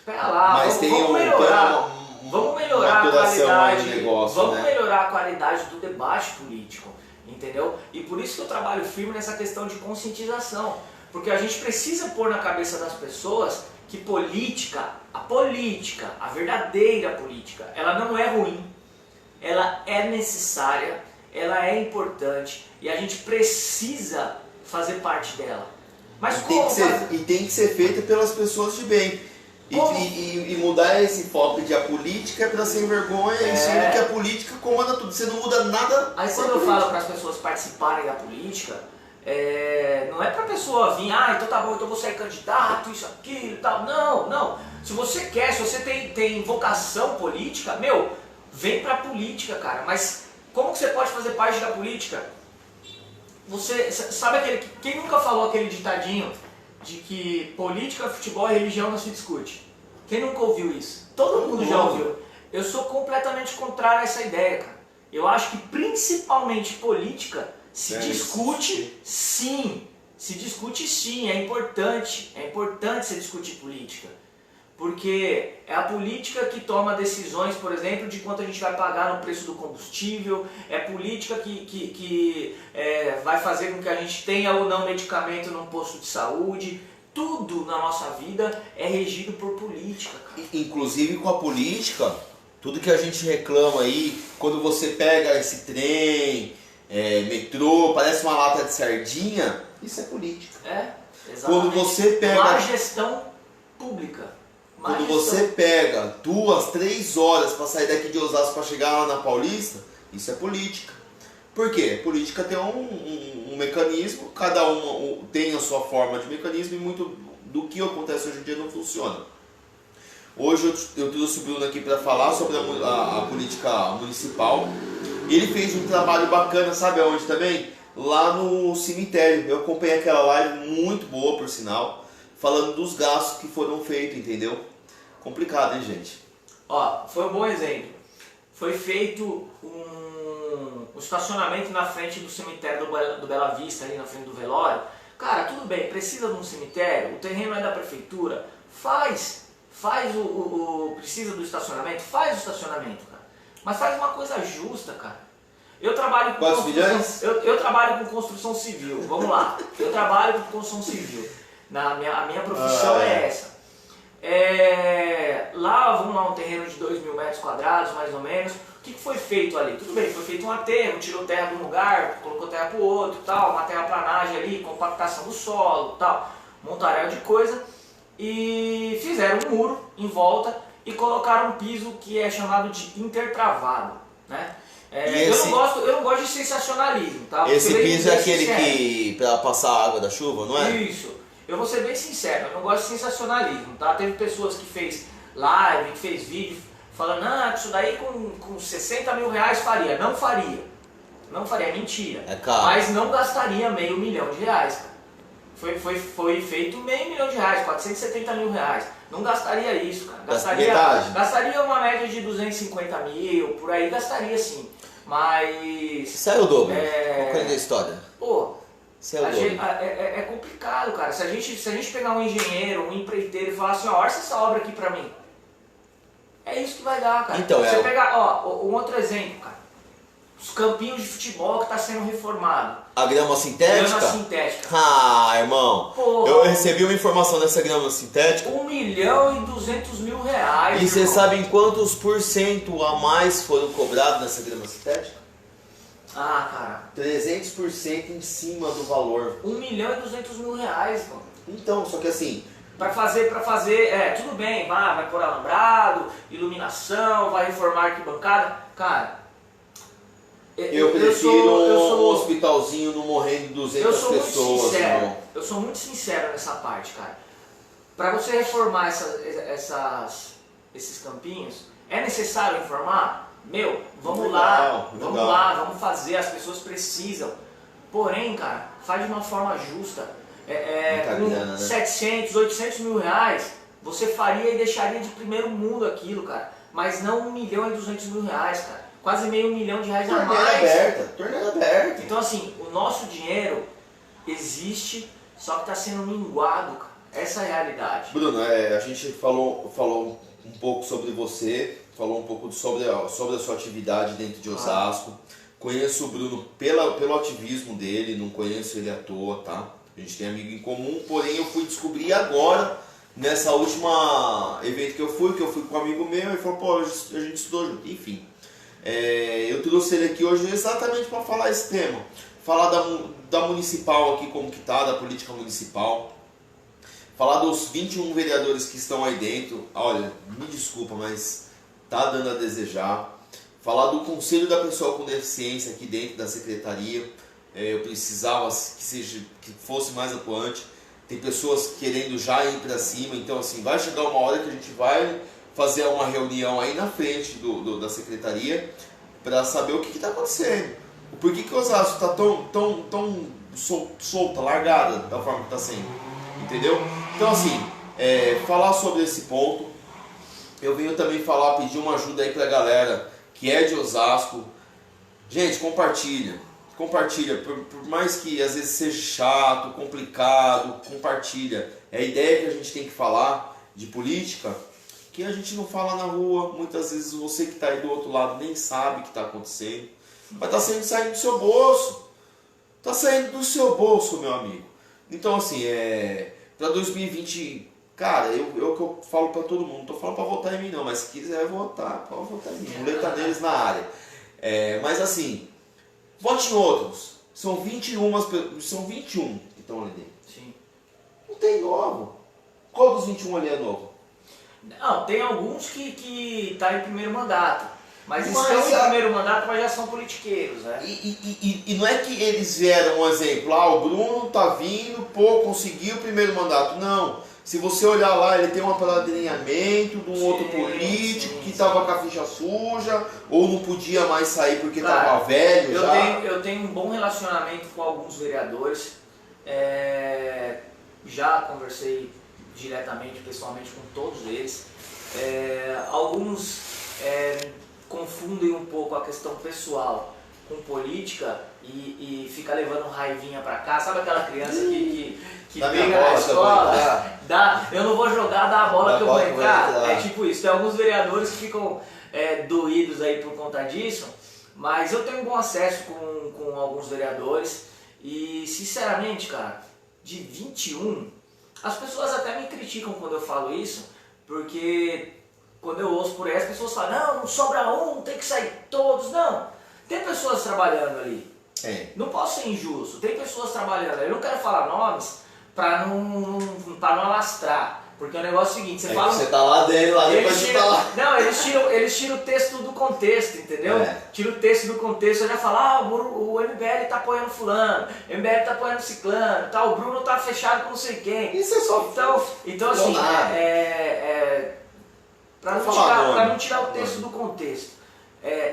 pera lá, vamos melhorar. Vamos melhorar a qualidade. Vamos melhorar a qualidade do debate político, entendeu? E por isso que eu trabalho firme nessa questão de conscientização. Porque a gente precisa pôr na cabeça das pessoas que a verdadeira política, ela não é ruim, ela é necessária, ela é importante e a gente precisa fazer parte dela. Mas tem que ser feita pelas pessoas de bem. E mudar esse foco de a política é pra sem vergonha, sendo que a política comanda tudo. Você não muda nada. Aí quando eu falo para as pessoas participarem da política, não é pra pessoa vir, então tá bom, então eu vou sair candidato, isso, aquilo e tal. Não. Se você quer, se você tem vocação política, vem pra política, cara. Mas como que você pode fazer parte da política? Você sabe quem nunca falou aquele ditadinho de que política, futebol e religião não se discute? Quem nunca ouviu isso? Todo mundo já ouviu. Eu sou completamente contrário a essa ideia, cara. Eu acho que principalmente política se discute sim. Se discute sim, é importante se discutir política. Porque é a política que toma decisões, por exemplo, de quanto a gente vai pagar no preço do combustível, é a política que vai fazer com que a gente tenha ou não medicamento num posto de saúde. Tudo na nossa vida é regido por política, cara. Inclusive com a política, tudo que a gente reclama aí, quando você pega esse trem, metrô, parece uma lata de sardinha, isso é política. Exatamente. Quando você pega... Má gestão pública. Quando você pega 2, 3 horas para sair daqui de Osasco para chegar lá na Paulista, isso é política. Por quê? Política tem um mecanismo, cada um tem a sua forma de mecanismo e muito do que acontece hoje em dia não funciona. Hoje eu trouxe o Bruno aqui para falar sobre a política municipal. Ele fez um trabalho bacana, sabe aonde também? Lá no cemitério. Eu acompanhei aquela live muito boa, por sinal, falando dos gastos que foram feitos, entendeu? Complicado, hein, gente? Ó, foi um bom exemplo. Foi feito um estacionamento na frente do cemitério do Bela Vista, ali na frente do velório. Cara, tudo bem, precisa de um cemitério, o terreno é da prefeitura, precisa do estacionamento, faz o estacionamento, cara. Mas faz uma coisa justa, cara. Eu trabalho com eu trabalho com construção civil, vamos lá. Eu trabalho com construção civil. A minha profissão é essa. Lá, vamos lá, um terreno de 2.000 metros quadrados, mais ou menos. O que foi feito ali? Tudo bem, foi feito um aterro, tirou terra de um lugar, colocou terra para o outro, tal, uma terraplanagem ali, compactação do solo, tal, montaréu de coisa. E fizeram um muro em volta e colocaram um piso que é chamado de intertravado, né? Eu não gosto de sensacionalismo, tá? Esse piso é aquele que para passar a água da chuva, não é? Isso. Eu vou ser bem sincero, eu não gosto de sensacionalismo, tá? Teve pessoas que fez live, que fez vídeo falando, isso daí com 60 mil reais faria. Não faria. Não faria, é mentira. É caro. Mas não gastaria R$500 mil, cara. Foi feito R$500 mil, 470 mil reais. Não gastaria isso, cara. Gastaria uma média de 250 mil, por aí gastaria sim. Mas... Saiu o dobro. Qual é a história? Pô, é complicado, cara. Se a gente pegar um engenheiro, um empreiteiro e falar assim, ó, orça essa obra aqui pra mim. É isso que vai dar, cara. Então, você pegar, um outro exemplo, cara. Os campinhos de futebol que está sendo reformado. A grama sintética? Grama sintética. Ah, irmão. Porra. Eu recebi uma informação dessa grama sintética. R$1.200 mil. E você sabe em quantos % a mais foram cobrados nessa grama sintética? Ah, cara. 300% em cima do valor. R$1.200 mil, mano. Então, só que assim... Pra fazer, tudo bem, vai pôr alambrado, iluminação, vai reformar arquibancada. Cara... Eu prefiro um hospitalzinho não morrendo de 200 pessoas. Eu sou muito sincero nessa parte, cara. Para você reformar esses campinhos, é necessário informar? Vamos lá, vamos fazer, as pessoas precisam. Porém, cara, faz de uma forma justa. Com grana, né? 700, 800 mil reais, você faria e deixaria de primeiro mundo aquilo, cara. Mas não R$1.200 mil, cara. Quase R$500 mil a mais. Torneira aberta. Então assim, o nosso dinheiro existe, só que está sendo minguado, cara. Essa é a realidade. Bruno, a gente falou um pouco sobre você, falou um pouco sobre a sua atividade dentro de Osasco. Conheço o Bruno pelo ativismo dele, não conheço ele à toa, tá? A gente tem amigo em comum, porém eu fui descobrir agora, nessa última evento que eu fui com um amigo meu, ele falou, pô, a gente estudou junto, enfim. Eu trouxe ele aqui hoje exatamente para falar esse tema, falar da municipal aqui, como que tá, da política municipal, falar dos 21 vereadores que estão aí dentro. Olha, me desculpa, mas tá dando a desejar. Falar do conselho da pessoa com deficiência aqui dentro da secretaria, eu precisava que fosse mais atuante. Tem pessoas querendo já ir para cima, então assim, vai chegar uma hora que a gente vai fazer uma reunião aí na frente da secretaria para saber o que está acontecendo. Por que Osasco está tão solta, largada da forma que está sendo, entendeu? Então assim, falar sobre esse ponto, eu venho também pedir uma ajuda aí para a galera que é de Osasco, Gente, compartilha. Compartilha. Por mais que às vezes seja chato, complicado, compartilha. É a ideia que a gente tem que falar de política, que a gente não fala na rua. Muitas vezes você que está aí do outro lado nem sabe o que está acontecendo. Mas está saindo do seu bolso. Está saindo do seu bolso, meu amigo. Então, assim, para 2020, cara, eu que eu falo para todo mundo, não tô falando para votar em mim não, mas se quiser votar, pode votar em mim. Muleta neles na área. Mas assim, vote em outros. São 21 que estão ali dentro. Sim. Não tem novo. Qual dos 21 ali é novo? Não, tem alguns que tá em primeiro mandato. Mas Mas estão em primeiro mandato, mas já são politiqueiros, né? E não é que eles vieram, um exemplo, o Bruno tá vindo, conseguiu o primeiro mandato. Não. Se você olhar lá, ele tem um apadrinhamento de um outro político que tava com a ficha suja, ou não podia mais sair porque tava velho já. Eu tenho um bom relacionamento com alguns vereadores. Já conversei diretamente, pessoalmente com todos eles. Alguns confundem um pouco a questão pessoal com política e fica levando raivinha pra cá. Sabe aquela criança que briga na escola? Eu não vou jogar, dá a bola que eu vou entrar. É tipo isso. Tem alguns vereadores que ficam doídos aí por conta disso, mas eu tenho um bom acesso com alguns vereadores e, sinceramente, cara, de 21, as pessoas até me criticam quando eu falo isso, porque quando eu ouço por aí, as pessoas falam, não sobra um, tem que sair todos. Não, tem pessoas trabalhando ali. Não posso ser injusto, tem pessoas trabalhando ali. Eu não quero falar nomes para não alastrar. Porque o negócio é o seguinte, você fala... Você tá lá dentro, lá depois você tá lá. Não, eles tiram o texto do contexto, entendeu? Tira o texto do contexto, eu já falo, o MBL tá apoiando fulano, o MBL tá apoiando ciclano, tá, o Bruno tá fechado com não sei quem. Isso é só... Então assim, para não tirar o texto do contexto.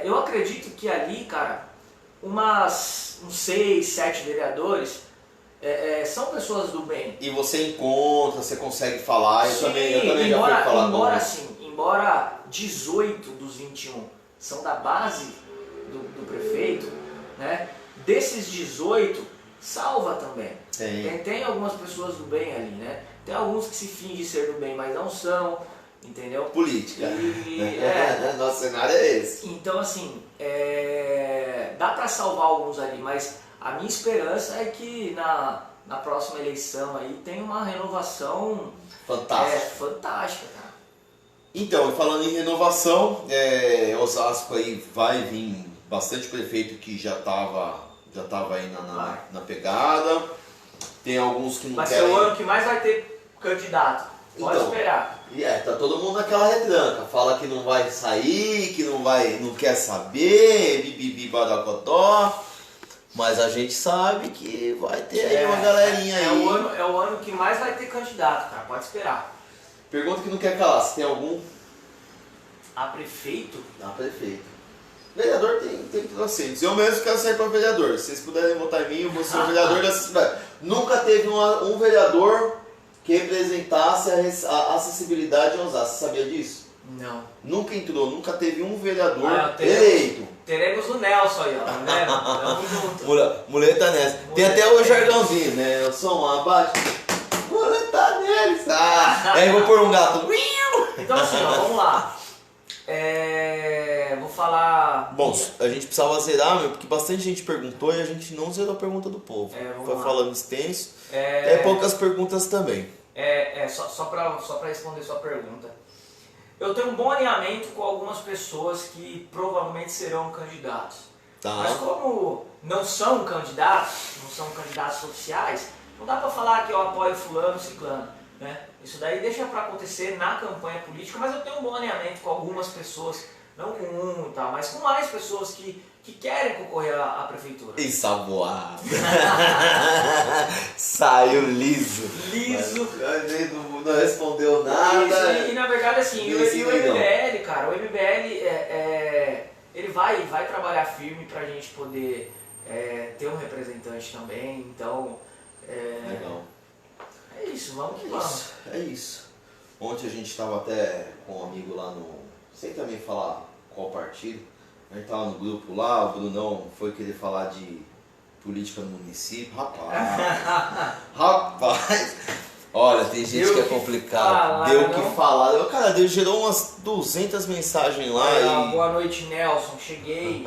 Eu acredito que ali, cara, uns 6, 7 vereadores são pessoas do bem. E você encontra, você consegue falar, eu também já fui falar embora 18 dos 21 são da base do prefeito, né? Desses 18, salva também. Tem algumas pessoas do bem ali, né? Tem alguns que se fingem ser do bem, mas não são. Entendeu? Política. Nosso cenário é esse. Então, assim, dá para salvar alguns ali, mas a minha esperança é que na próxima eleição aí tenha uma renovação fantástica, cara. Então, falando em renovação, Osasco aí vai vir bastante prefeito que já tava aí na pegada. Tem alguns que não vai querem... Vai ser o ano que mais vai ter candidato. Pode esperar. Tá todo mundo naquela retranca. Fala que não vai sair, que não quer saber, bibibi badacotó. Mas a gente sabe que vai ter aí uma galerinha aí. É o ano que mais vai ter candidato, cara. Pode esperar. Pergunta que não quer calar, se tem algum? A prefeito? A prefeito. Vereador tem trocentos. Eu mesmo quero sair para vereador. Se vocês puderem votar em mim, eu vou ser o vereador dessa cidade. Nunca teve um vereador que representasse a acessibilidade em Osasco. Você sabia disso? Não. Nunca teve um vereador eleito. Teremos o Nelson aí, ó, tá vendo? Tamo junto. Muleta nessa. Tem até o jargãozinho, né? O som abaixo. Muleta neles. Aí eu vou pôr um gato. Então assim, ó, vamos lá. Vou falar... Bom, a gente precisava zerar, porque bastante gente perguntou e a gente não zerou a pergunta do povo. Foi falando extenso. Tem poucas perguntas também. Só pra responder sua pergunta. Eu tenho um bom alinhamento com algumas pessoas que provavelmente serão candidatos. Mas como não são candidatos oficiais, não dá pra falar que eu apoio fulano, ciclano, né? Isso daí deixa pra acontecer na campanha política, mas eu tenho um bom alinhamento com algumas pessoas, não com um e tal, mas com mais pessoas que querem concorrer à prefeitura. Ensaboado. Saiu liso. Não respondeu nada. E na verdade assim, o MBL, cara, o MBL ele vai trabalhar firme pra gente poder ter um representante também, então... Legal. É isso, vamos que vamos. É isso. Ontem a gente estava até com um amigo lá sem também falar qual partido, A gente tava no grupo lá, o Brunão foi querer falar de política no município. Rapaz, olha, tem gente Deu que é que complicado. falar, Deu não? que falar. Cara, Deus gerou umas 200 mensagens lá e... Boa noite, Nelson. Cheguei.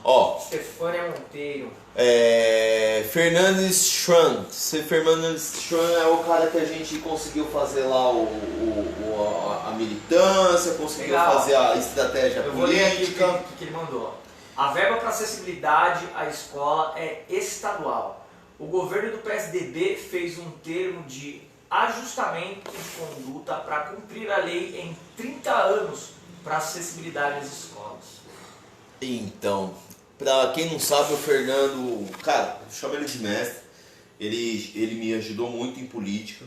Ó, Estefânia Monteiro. Fernandes Schran. Fernandes Schran é o cara que a gente conseguiu fazer lá a militância, conseguiu Legal. fazer a estratégia Eu vou ler aqui política. o que ele mandou. A verba para acessibilidade à escola é estadual. O governo do PSDB fez um termo de ajustamento de conduta para cumprir a lei em 30 anos para acessibilidade às escolas. Então, pra quem não sabe, o Fernando, cara, chama ele de mestre. Ele me ajudou muito em política,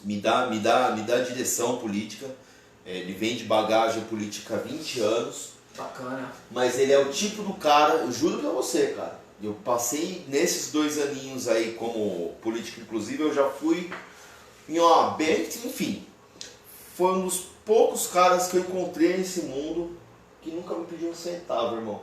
me dá direção política. Ele vem de bagagem política há 20 anos. Bacana. Mas ele é o tipo do cara, eu juro pra você, cara. Eu passei nesses 2 aninhos aí como político, inclusive, eu já fui em OAB, enfim. Foi um dos poucos caras que eu encontrei nesse mundo que nunca me pediu um centavo, irmão.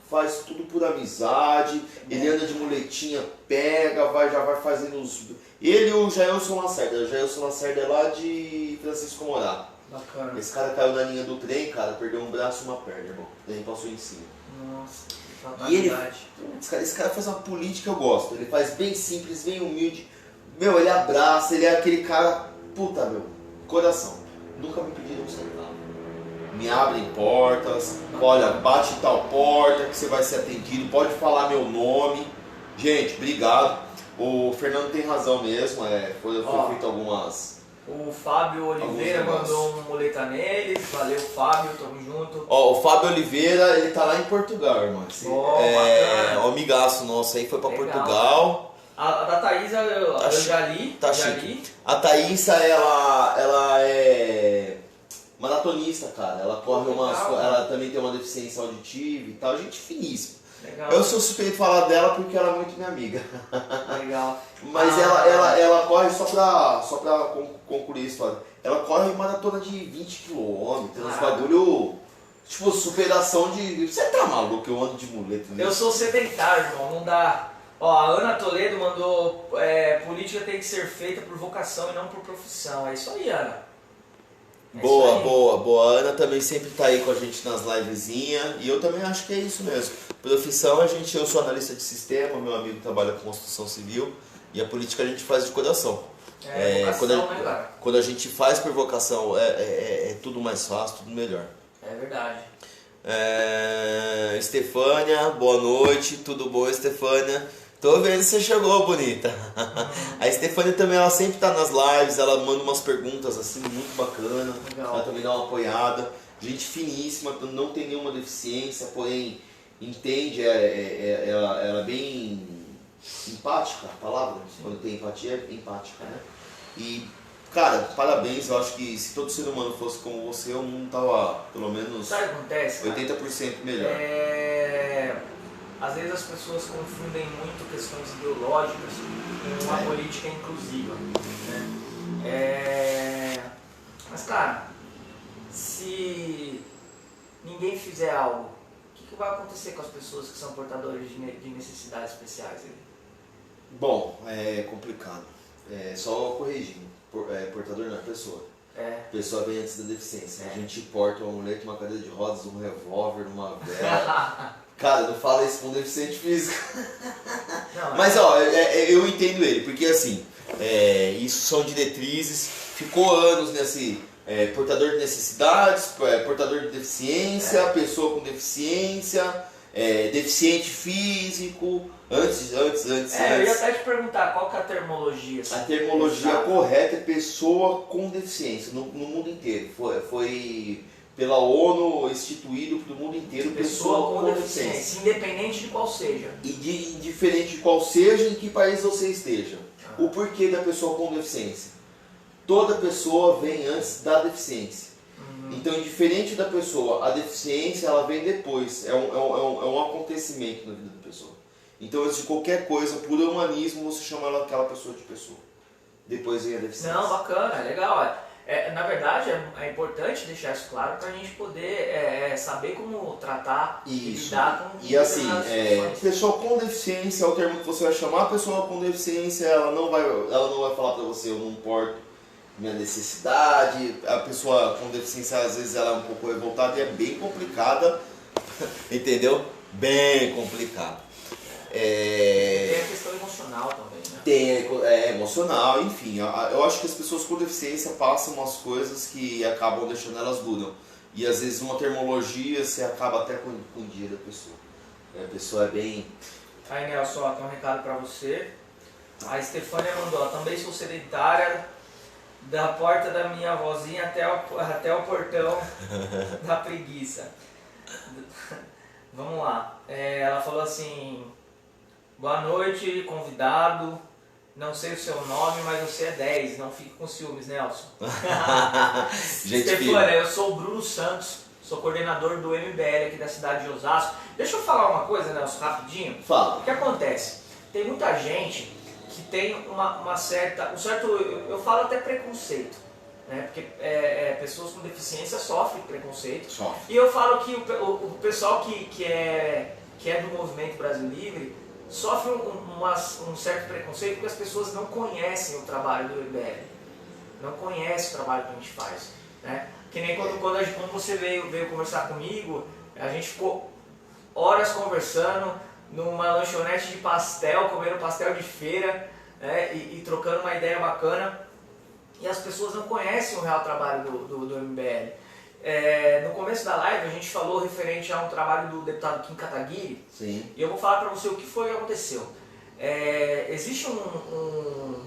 Faz tudo por amizade, ele anda de muletinha, pega, já vai fazendo os... Ele e o Jailson Lacerda. O Jailson Lacerda é lá de Francisco Morato. Bacana. Esse cara caiu na linha do trem, cara, perdeu um braço e uma perna, irmão. Daí passou em cima. Nossa, que E ele, fatalidade. esse cara faz uma política que eu gosto. Ele faz bem simples, bem humilde. Meu, ele abraça, ele é aquele cara, puta, meu, coração. Nunca me pediram um centavo. Me abrem portas, olha, bate tal porta que você vai ser atendido, pode falar meu nome. Gente, obrigado. O Fernando tem razão mesmo, foi feito algumas... O Fábio Oliveira mandou um muleta neles. Valeu, Fábio, tamo junto. Ó, o Fábio Oliveira, ele tá lá em Portugal, irmão. Bacana. O amigaço nosso aí foi pra Legal. Portugal. A da Thaísa eu já li. Tá já chique. li. A Thaísa, ela é maratonista, cara. Ela corre Legal. ela também tem uma deficiência auditiva e tal. Gente finíssima. Legal. Eu sou suspeito de falar dela porque ela é muito minha amiga. Legal. Mas ela corre só pra concluir a história. Ela corre maratona de 20 km, uns bagulho, tipo, superação de... Você tá maluco? Eu ando de muleta, né? Eu sou sedentário, irmão, não dá. Ó, a Ana Toledo mandou, política tem que ser feita por vocação e não por profissão. É isso aí, Ana. Boa. A Ana também sempre tá aí com a gente nas livezinhas. E eu também acho que é isso mesmo. Profissão, eu sou analista de sistema, meu amigo trabalha com construção civil. E a política a gente faz de coração. Quando a gente faz por vocação, é tudo mais fácil, tudo melhor. É verdade. Estefânia, boa noite, tudo bom, Estefânia? Tô vendo que você chegou, bonita. A Estefânia também, ela sempre tá nas lives, ela manda umas perguntas assim, muito bacana. Legal. Ela também dá uma apoiada. Gente finíssima, não tem nenhuma deficiência, porém entende, ela é bem empática, a palavra, quando tem empatia é empática, né? E, cara, parabéns, eu acho que se todo ser humano fosse como você, o mundo tava pelo menos Sabe o que acontece, cara? 80% melhor. Às vezes as pessoas confundem muito questões ideológicas com uma política inclusiva, né? Mas, cara, se ninguém fizer algo, o que vai acontecer com as pessoas que são portadores de necessidades especiais? Bom, é complicado. Só corrigindo, portador não é pessoa. Pessoa vem antes da deficiência. A gente porta uma mulher com uma cadeira de rodas, um revólver, uma vela. Cara, não fala isso com um deficiente físico. Não, mas ó, eu entendo ele, porque assim, isso são diretrizes, ficou anos nesse portador de necessidades, portador de deficiência, pessoa com deficiência, deficiente físico, antes. Eu ia até te perguntar qual que é a termologia. Assim, a termologia correta é pessoa com deficiência, no mundo inteiro. Foi pela ONU instituído para o mundo inteiro pessoa com deficiência. Independente de qual seja. E indiferente de qual seja, em que país você esteja. O porquê da pessoa com deficiência? Toda pessoa vem antes da deficiência. Então, indiferente da pessoa, a deficiência ela vem depois. É um acontecimento na vida da pessoa. Então, antes de qualquer coisa, por humanismo, você chama aquela pessoa de pessoa. Depois vem a deficiência. Não, bacana, legal. Na verdade, é importante deixar isso claro para a gente poder saber como tratar e Isso. lidar com E assim, determinadas situações. pessoa com deficiência é o termo que você vai chamar. A pessoa com deficiência, ela não vai falar pra você, eu não importo minha necessidade. A pessoa com deficiência, às vezes, ela é um pouco revoltada e é bem complicada, entendeu? Bem complicado. Tem a questão emocional também, né? Tem emocional, enfim. Eu acho que as pessoas com deficiência passam umas coisas que acabam deixando elas duras. E às vezes uma termologia você acaba até com o dia da pessoa. A pessoa é bem. Aí, Nelson, ó, tem um recado pra você. A Estefânia mandou, ó, também sou sedentária, da porta da minha avózinha até o portão da preguiça. Vamos lá. Ela falou assim: boa noite, convidado. Não sei o seu nome, mas você é 10. Não fique com ciúmes, Nelson. Gente, Stefânia, eu sou o Bruno Santos, sou coordenador do MBL aqui da cidade de Osasco. Deixa eu falar uma coisa, Nelson, rapidinho. Fala. O que acontece? Tem muita gente que tem um certo, eu falo até preconceito, né? Porque pessoas com deficiência sofrem preconceito. Sofre. E eu falo que o pessoal que é do Movimento Brasil Livre sofre um certo preconceito porque as pessoas não conhecem o trabalho do MBL, não conhecem o trabalho que a gente faz, né? Que nem quando você veio conversar comigo, a gente ficou horas conversando numa lanchonete de pastel, comendo pastel de feira, né? E trocando uma ideia bacana, e as pessoas não conhecem o real trabalho do MBL. No começo da live a gente falou referente a um trabalho do deputado Kim Kataguiri. Sim. E eu vou falar para você o que foi que aconteceu. Existe um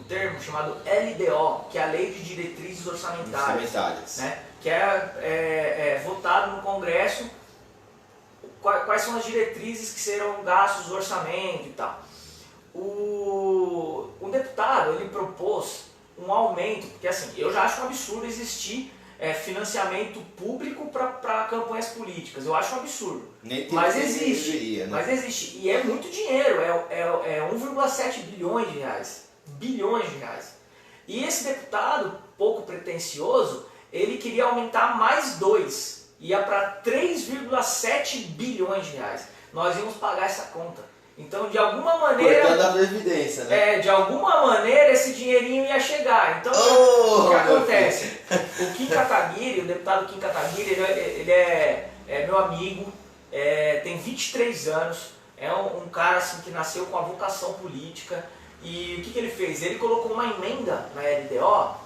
termo chamado LDO, que é a Lei de Diretrizes Orçamentárias. Né? Que é votado no Congresso quais são as diretrizes que serão gastos no orçamento e tal. O deputado ele propôs um aumento, porque assim, eu já acho um absurdo existir financiamento público para campanhas políticas. Eu acho um absurdo. Mas existe. Deveria, né? Mas existe. E é muito dinheiro. É 1,7 bilhões de reais. Bilhões de reais. E esse deputado, pouco pretensioso, ele queria aumentar mais 2. Ia para 3,7 bilhões de reais. Nós íamos pagar essa conta. Então, de alguma maneira... Cortando a previdência, né? de alguma maneira esse dinheirinho ia chegar. Então, o que acontece? O Kim Kataguiri, o deputado Kim Kataguiri, ele é meu amigo, tem 23 anos, é um cara assim, que nasceu com a vocação política. E o que ele fez? Ele colocou uma emenda na LDO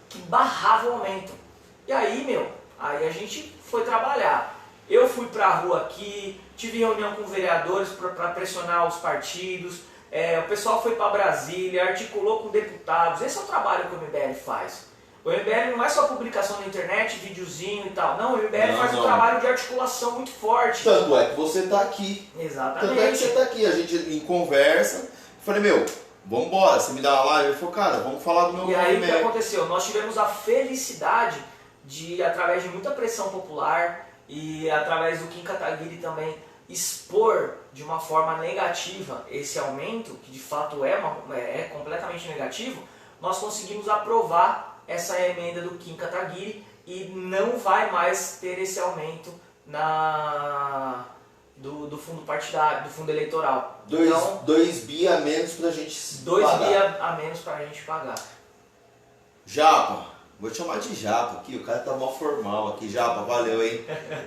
que barrava o aumento. E aí, aí a gente foi trabalhar. Eu fui pra rua aqui, tive reunião com vereadores para pressionar os partidos, o pessoal foi para Brasília, articulou com deputados. Esse é o trabalho que o MBL faz. O MBL não é só publicação na internet, videozinho e tal. Não, o MBL faz um trabalho de articulação muito forte. Tanto é que você está aqui. Exatamente. Tanto é que você está aqui. A gente em conversa, falei, vamos embora, você me dá uma live? Ele falou, cara, vamos falar do meu movimento. E aí o que aconteceu? Nós tivemos a felicidade de, através de muita pressão popular e através do Kim Kataguiri também, expor de uma forma negativa esse aumento, que de fato é completamente negativo. Nós conseguimos aprovar essa emenda do Kim Kataguiri e não vai mais ter esse aumento do fundo partidário, do fundo eleitoral. 2 bi a menos pra gente pagar. 2 bi a menos pra gente pagar. Japa, vou te chamar de Japa aqui, o cara tá mal formal aqui. Japa, valeu, hein?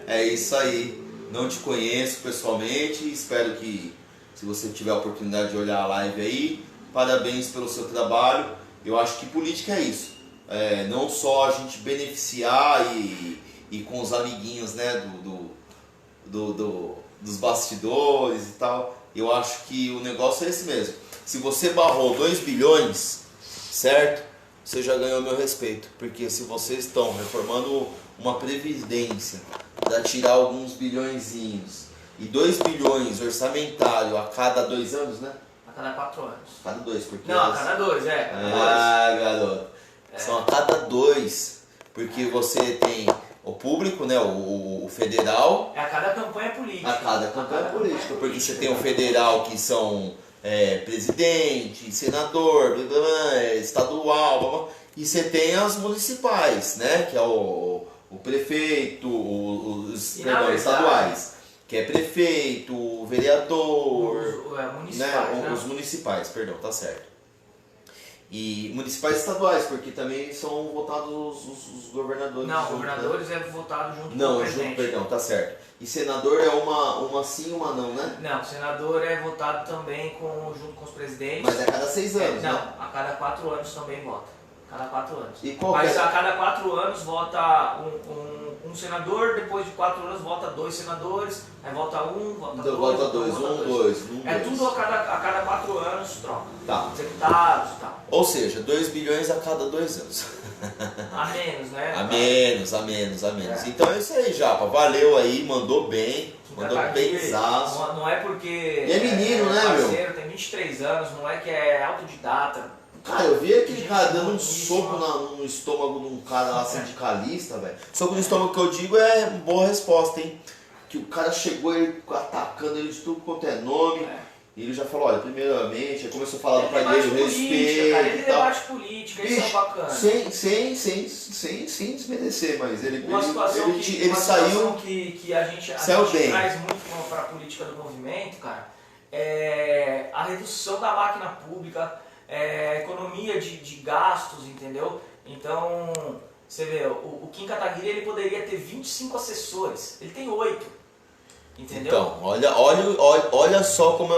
É isso aí. Não te conheço pessoalmente, espero que, se você tiver a oportunidade de olhar a live aí, parabéns pelo seu trabalho. Eu acho que política é isso. Não só a gente beneficiar e com os amiguinhos, né, dos bastidores e tal. Eu acho que o negócio é esse mesmo. Se você barrou 2 bilhões, certo? Você já ganhou meu respeito. Porque se vocês estão reformando uma previdência para tirar alguns bilhõezinhos e 2 bilhões orçamentário a cada 2 anos, né? A cada 4 anos. Cada 2, porque... Não, a cada 2, garoto. São a cada 2, porque você tem o público, né, o federal. É a cada campanha política. A cada campanha política, porque você tem o federal que são presidente, senador, estadual, E você tem as municipais, né? Que é o prefeito, os estaduais, que é prefeito, o vereador, municipais, né? Os municipais, perdão, tá certo. E municipais e estaduais, porque também são votados os governadores. Não, junto, governadores né? é votado junto com o Não, presidente. junto, perdão, tá certo. E senador é uma sim e uma não, né? Não, senador é votado também junto com os presidentes. Mas é a cada 6 anos, não, né? a cada 4 anos também vota. Cada 4 anos. E qual Mas é? a cada 4 anos vota um senador, depois de 4 anos vota 2 senadores, aí vota um, vota Então, dois, vota dois, vota um, dois. dois. É tudo a cada 4 anos troca. Tá. Os deputados e tal. Ou seja, 2 bilhões a cada 2 anos. A menos, né? A menos. É. Então é isso aí, Japa. Valeu aí, mandou bem. Mandou bem zaço. Não é porque. E é menino, né, parceiro, tem 23 anos, moleque é autodidata. Cara, eu vi aquele cara dando um soco no estômago de um cara lá sindicalista, velho. Soco no estômago que eu digo é boa resposta, hein? Que o cara chegou ele atacando ele de tudo quanto é nome. E ele já falou, olha, primeiramente, aí começou a falar do pai dele, o respeito. Cara, ele e tal. debate política, isso é bacana. Sem desmerecer, mas uma situação ele saiu. Que a gente bem. traz muito para a política do movimento, cara, é a redução da máquina pública, a economia de gastos, entendeu? Então, você vê, o Kim Kataguiri ele poderia ter 25 assessores, ele tem 8. Entendeu? Então, olha só como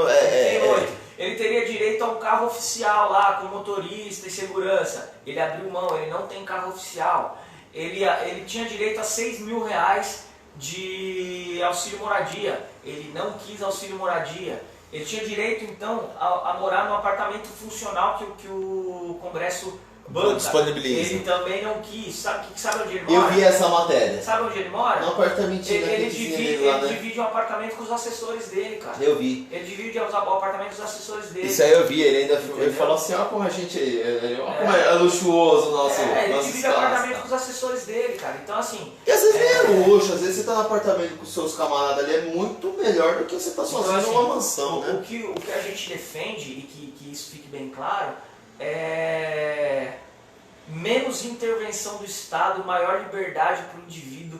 Ele teria direito a um carro oficial lá, com motorista e segurança. Ele abriu mão, ele não tem carro oficial. Ele tinha direito a 6 mil reais de auxílio moradia. Ele não quis auxílio moradia. Ele tinha direito, então, a morar num apartamento funcional que o Congresso banca. Disponibiliza. Ele também não quis. Sabe onde ele mora? Eu vi essa matéria. Sabe onde ele mora? No apartamentinho Ele lá, né? divide um apartamento com os assessores dele, cara. Eu vi. Ele divide o apartamento com os assessores dele. Isso aí eu vi, ele ainda falou assim, ó como a gente como é luxuoso o nosso ele divide o apartamento tá? com os assessores dele, cara. Então assim... E às vezes nem é luxo, às vezes você tá no apartamento com os seus camaradas ali, é muito melhor do que você tá sozinho assim, numa mansão, né? O que a gente defende, e que isso fique bem claro, é... menos intervenção do Estado, maior liberdade para o indivíduo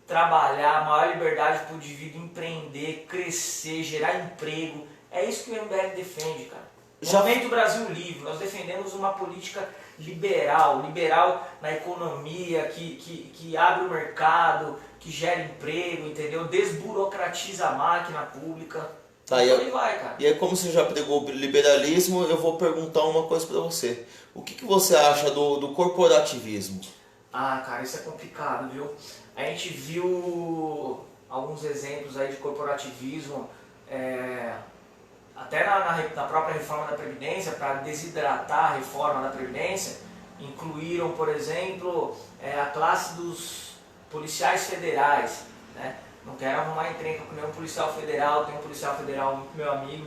trabalhar, maior liberdade para o indivíduo empreender, crescer, gerar emprego. É isso que o MBL defende, cara. Movimento Brasil Livre, nós defendemos uma política liberal na economia, que abre o mercado, que gera emprego, entendeu? Desburocratiza a máquina pública. Tá, e aí vai, cara. E aí, como você já pregou o liberalismo, eu vou perguntar uma coisa pra você. O que você acha do corporativismo? Ah, cara, isso é complicado, viu? A gente viu alguns exemplos aí de corporativismo, até na própria reforma da Previdência, para desidratar a reforma da Previdência, incluíram, por exemplo, a classe dos policiais federais, né? Não quero arrumar encrenca com nenhum policial federal, tem um policial federal muito meu amigo,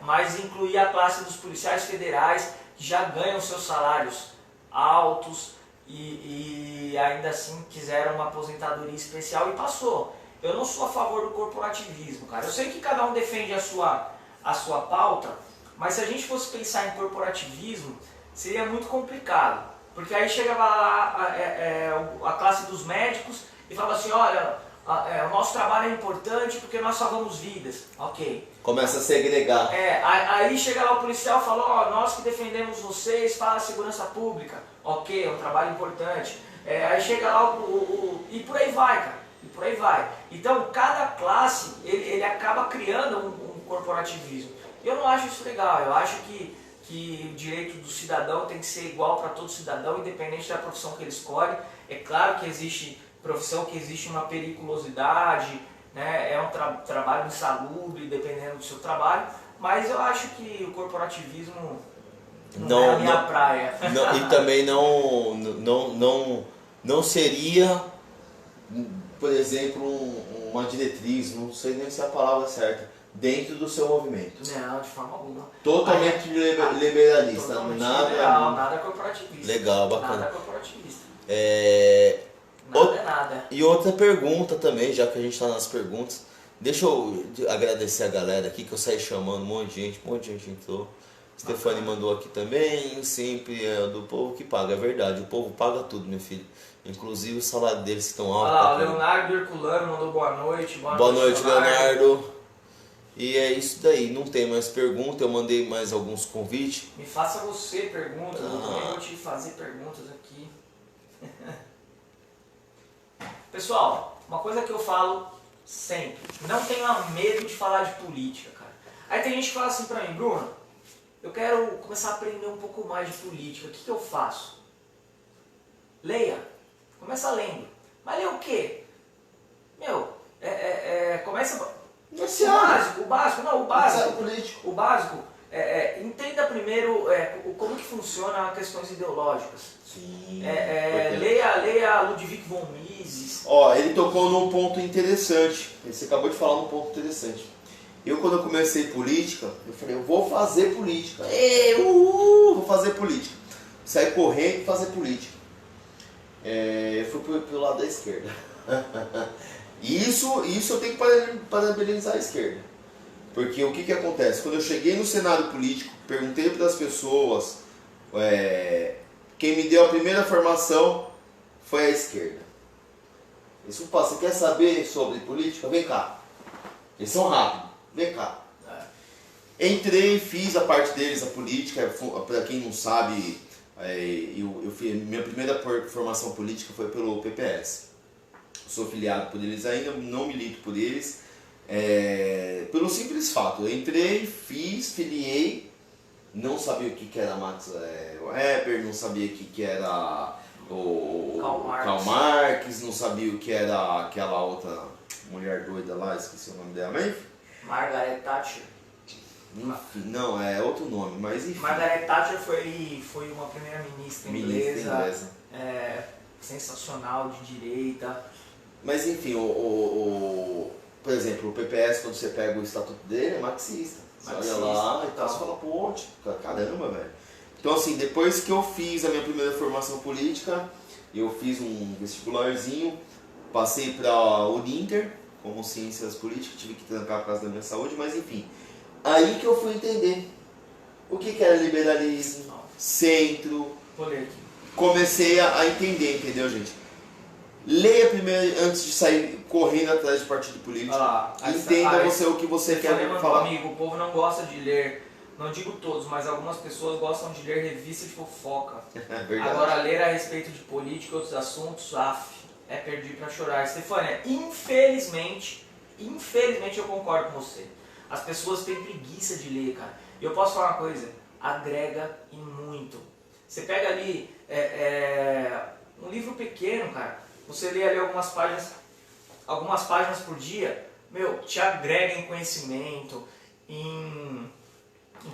mas incluir a classe dos policiais federais que já ganham seus salários altos e ainda assim quiseram uma aposentadoria especial e passou. Eu não sou a favor do corporativismo, cara. Eu sei que cada um defende a sua pauta, mas se a gente fosse pensar em corporativismo, seria muito complicado. Porque aí chegava lá a classe dos médicos e falava assim, olha, o nosso trabalho é importante porque nós salvamos vidas. Ok. Começa a segregar. Aí chega lá o policial e fala, ó, nós que defendemos vocês, fala a segurança pública. Ok, é um trabalho importante. Aí chega lá e por aí vai, cara. E por aí vai. Então, cada classe, ele acaba criando um corporativismo. Eu não acho isso legal. Eu acho que o direito do cidadão tem que ser igual para todo cidadão, independente da profissão que ele escolhe. É claro que existe profissão que existe uma periculosidade, né? É um trabalho insalubre, dependendo do seu trabalho, mas eu acho que o corporativismo não é a minha praia. E também não seria, por exemplo, uma diretriz, não sei nem se é a palavra certa, dentro do seu movimento. Não, de forma alguma. Totalmente liberalista, totalmente nada. Liberal, nada corporativista. Legal, bacana. Nada corporativista. Nada. E outra pergunta também, já que a gente está nas perguntas, deixa eu agradecer a galera aqui, que eu saí chamando um monte de gente entrou. Stefani mandou aqui também, sempre é do povo que paga, é verdade, o povo paga tudo, meu filho. Inclusive o salário deles estão alto. Olha lá, o Leonardo Herculano mandou boa noite. Boa noite, Leonardo. E é isso daí, não tem mais pergunta, eu mandei mais alguns convites. Me faça você perguntas, eu também vou te fazer perguntas aqui. Pessoal, uma coisa que eu falo sempre, não tenha medo de falar de política, cara. Aí tem gente que fala assim pra mim, Bruno, eu quero começar a aprender um pouco mais de política, o que eu faço? Leia, começa lendo. Mas ler o quê? Meu, começa... O básico, entenda primeiro como que funciona questões ideológicas. Sim. Leia Ludwig von Mises. Ó, ele tocou num ponto interessante. Você acabou de falar num ponto interessante. Quando eu comecei política, eu falei, eu vou fazer política. Vou fazer política. Saí correndo e fazer política. Eu fui pro lado da esquerda. Isso eu tenho que parabenizar a esquerda. Porque o que acontece? Quando eu cheguei no cenário político, perguntei para as pessoas, quem me deu a primeira formação foi a esquerda. Eles falaram, você quer saber sobre política? Vem cá. Eles são rápidos. Vem cá. Entrei, fiz a parte deles, a política. Para quem não sabe, minha primeira formação política foi pelo PPS. Sou filiado por eles ainda, não milito por eles, pelo simples fato, eu entrei, fiz, filiei, não sabia o que era Max Weber, não sabia o que era o Karl Marx, não sabia o que era aquela outra mulher doida lá, esqueci o nome dela, mas enfim. Margaret Thatcher. Enfim, não, é outro nome, mas enfim. Margaret Thatcher foi uma primeira-ministra inglesa, sensacional, de direita. Mas enfim, por exemplo, o PPS, quando você pega o estatuto dele, é marxista. Você olha lá e tal, você fala, pô, caramba, velho. Então assim, depois que eu fiz a minha primeira formação política, eu fiz um vestibularzinho, passei para o Uninter, como ciências políticas, tive que trancar por causa da minha saúde, mas enfim. Aí que eu fui entender o que era liberalismo, centro. Vou ler aqui. Comecei a entender, entendeu, gente? Leia primeiro antes de sair correndo atrás de partido político. Entenda o que você quer falar. Amigo, o povo não gosta de ler, não digo todos, mas algumas pessoas gostam de ler revista de fofoca. É verdade. Agora, ler a respeito de política e outros assuntos, é perder pra chorar. Stefânia, infelizmente eu concordo com você. As pessoas têm preguiça de ler, cara. E eu posso falar uma coisa, agrega e muito. Você pega ali um livro pequeno, cara. Você lê ali algumas páginas por dia, te agrega em conhecimento, em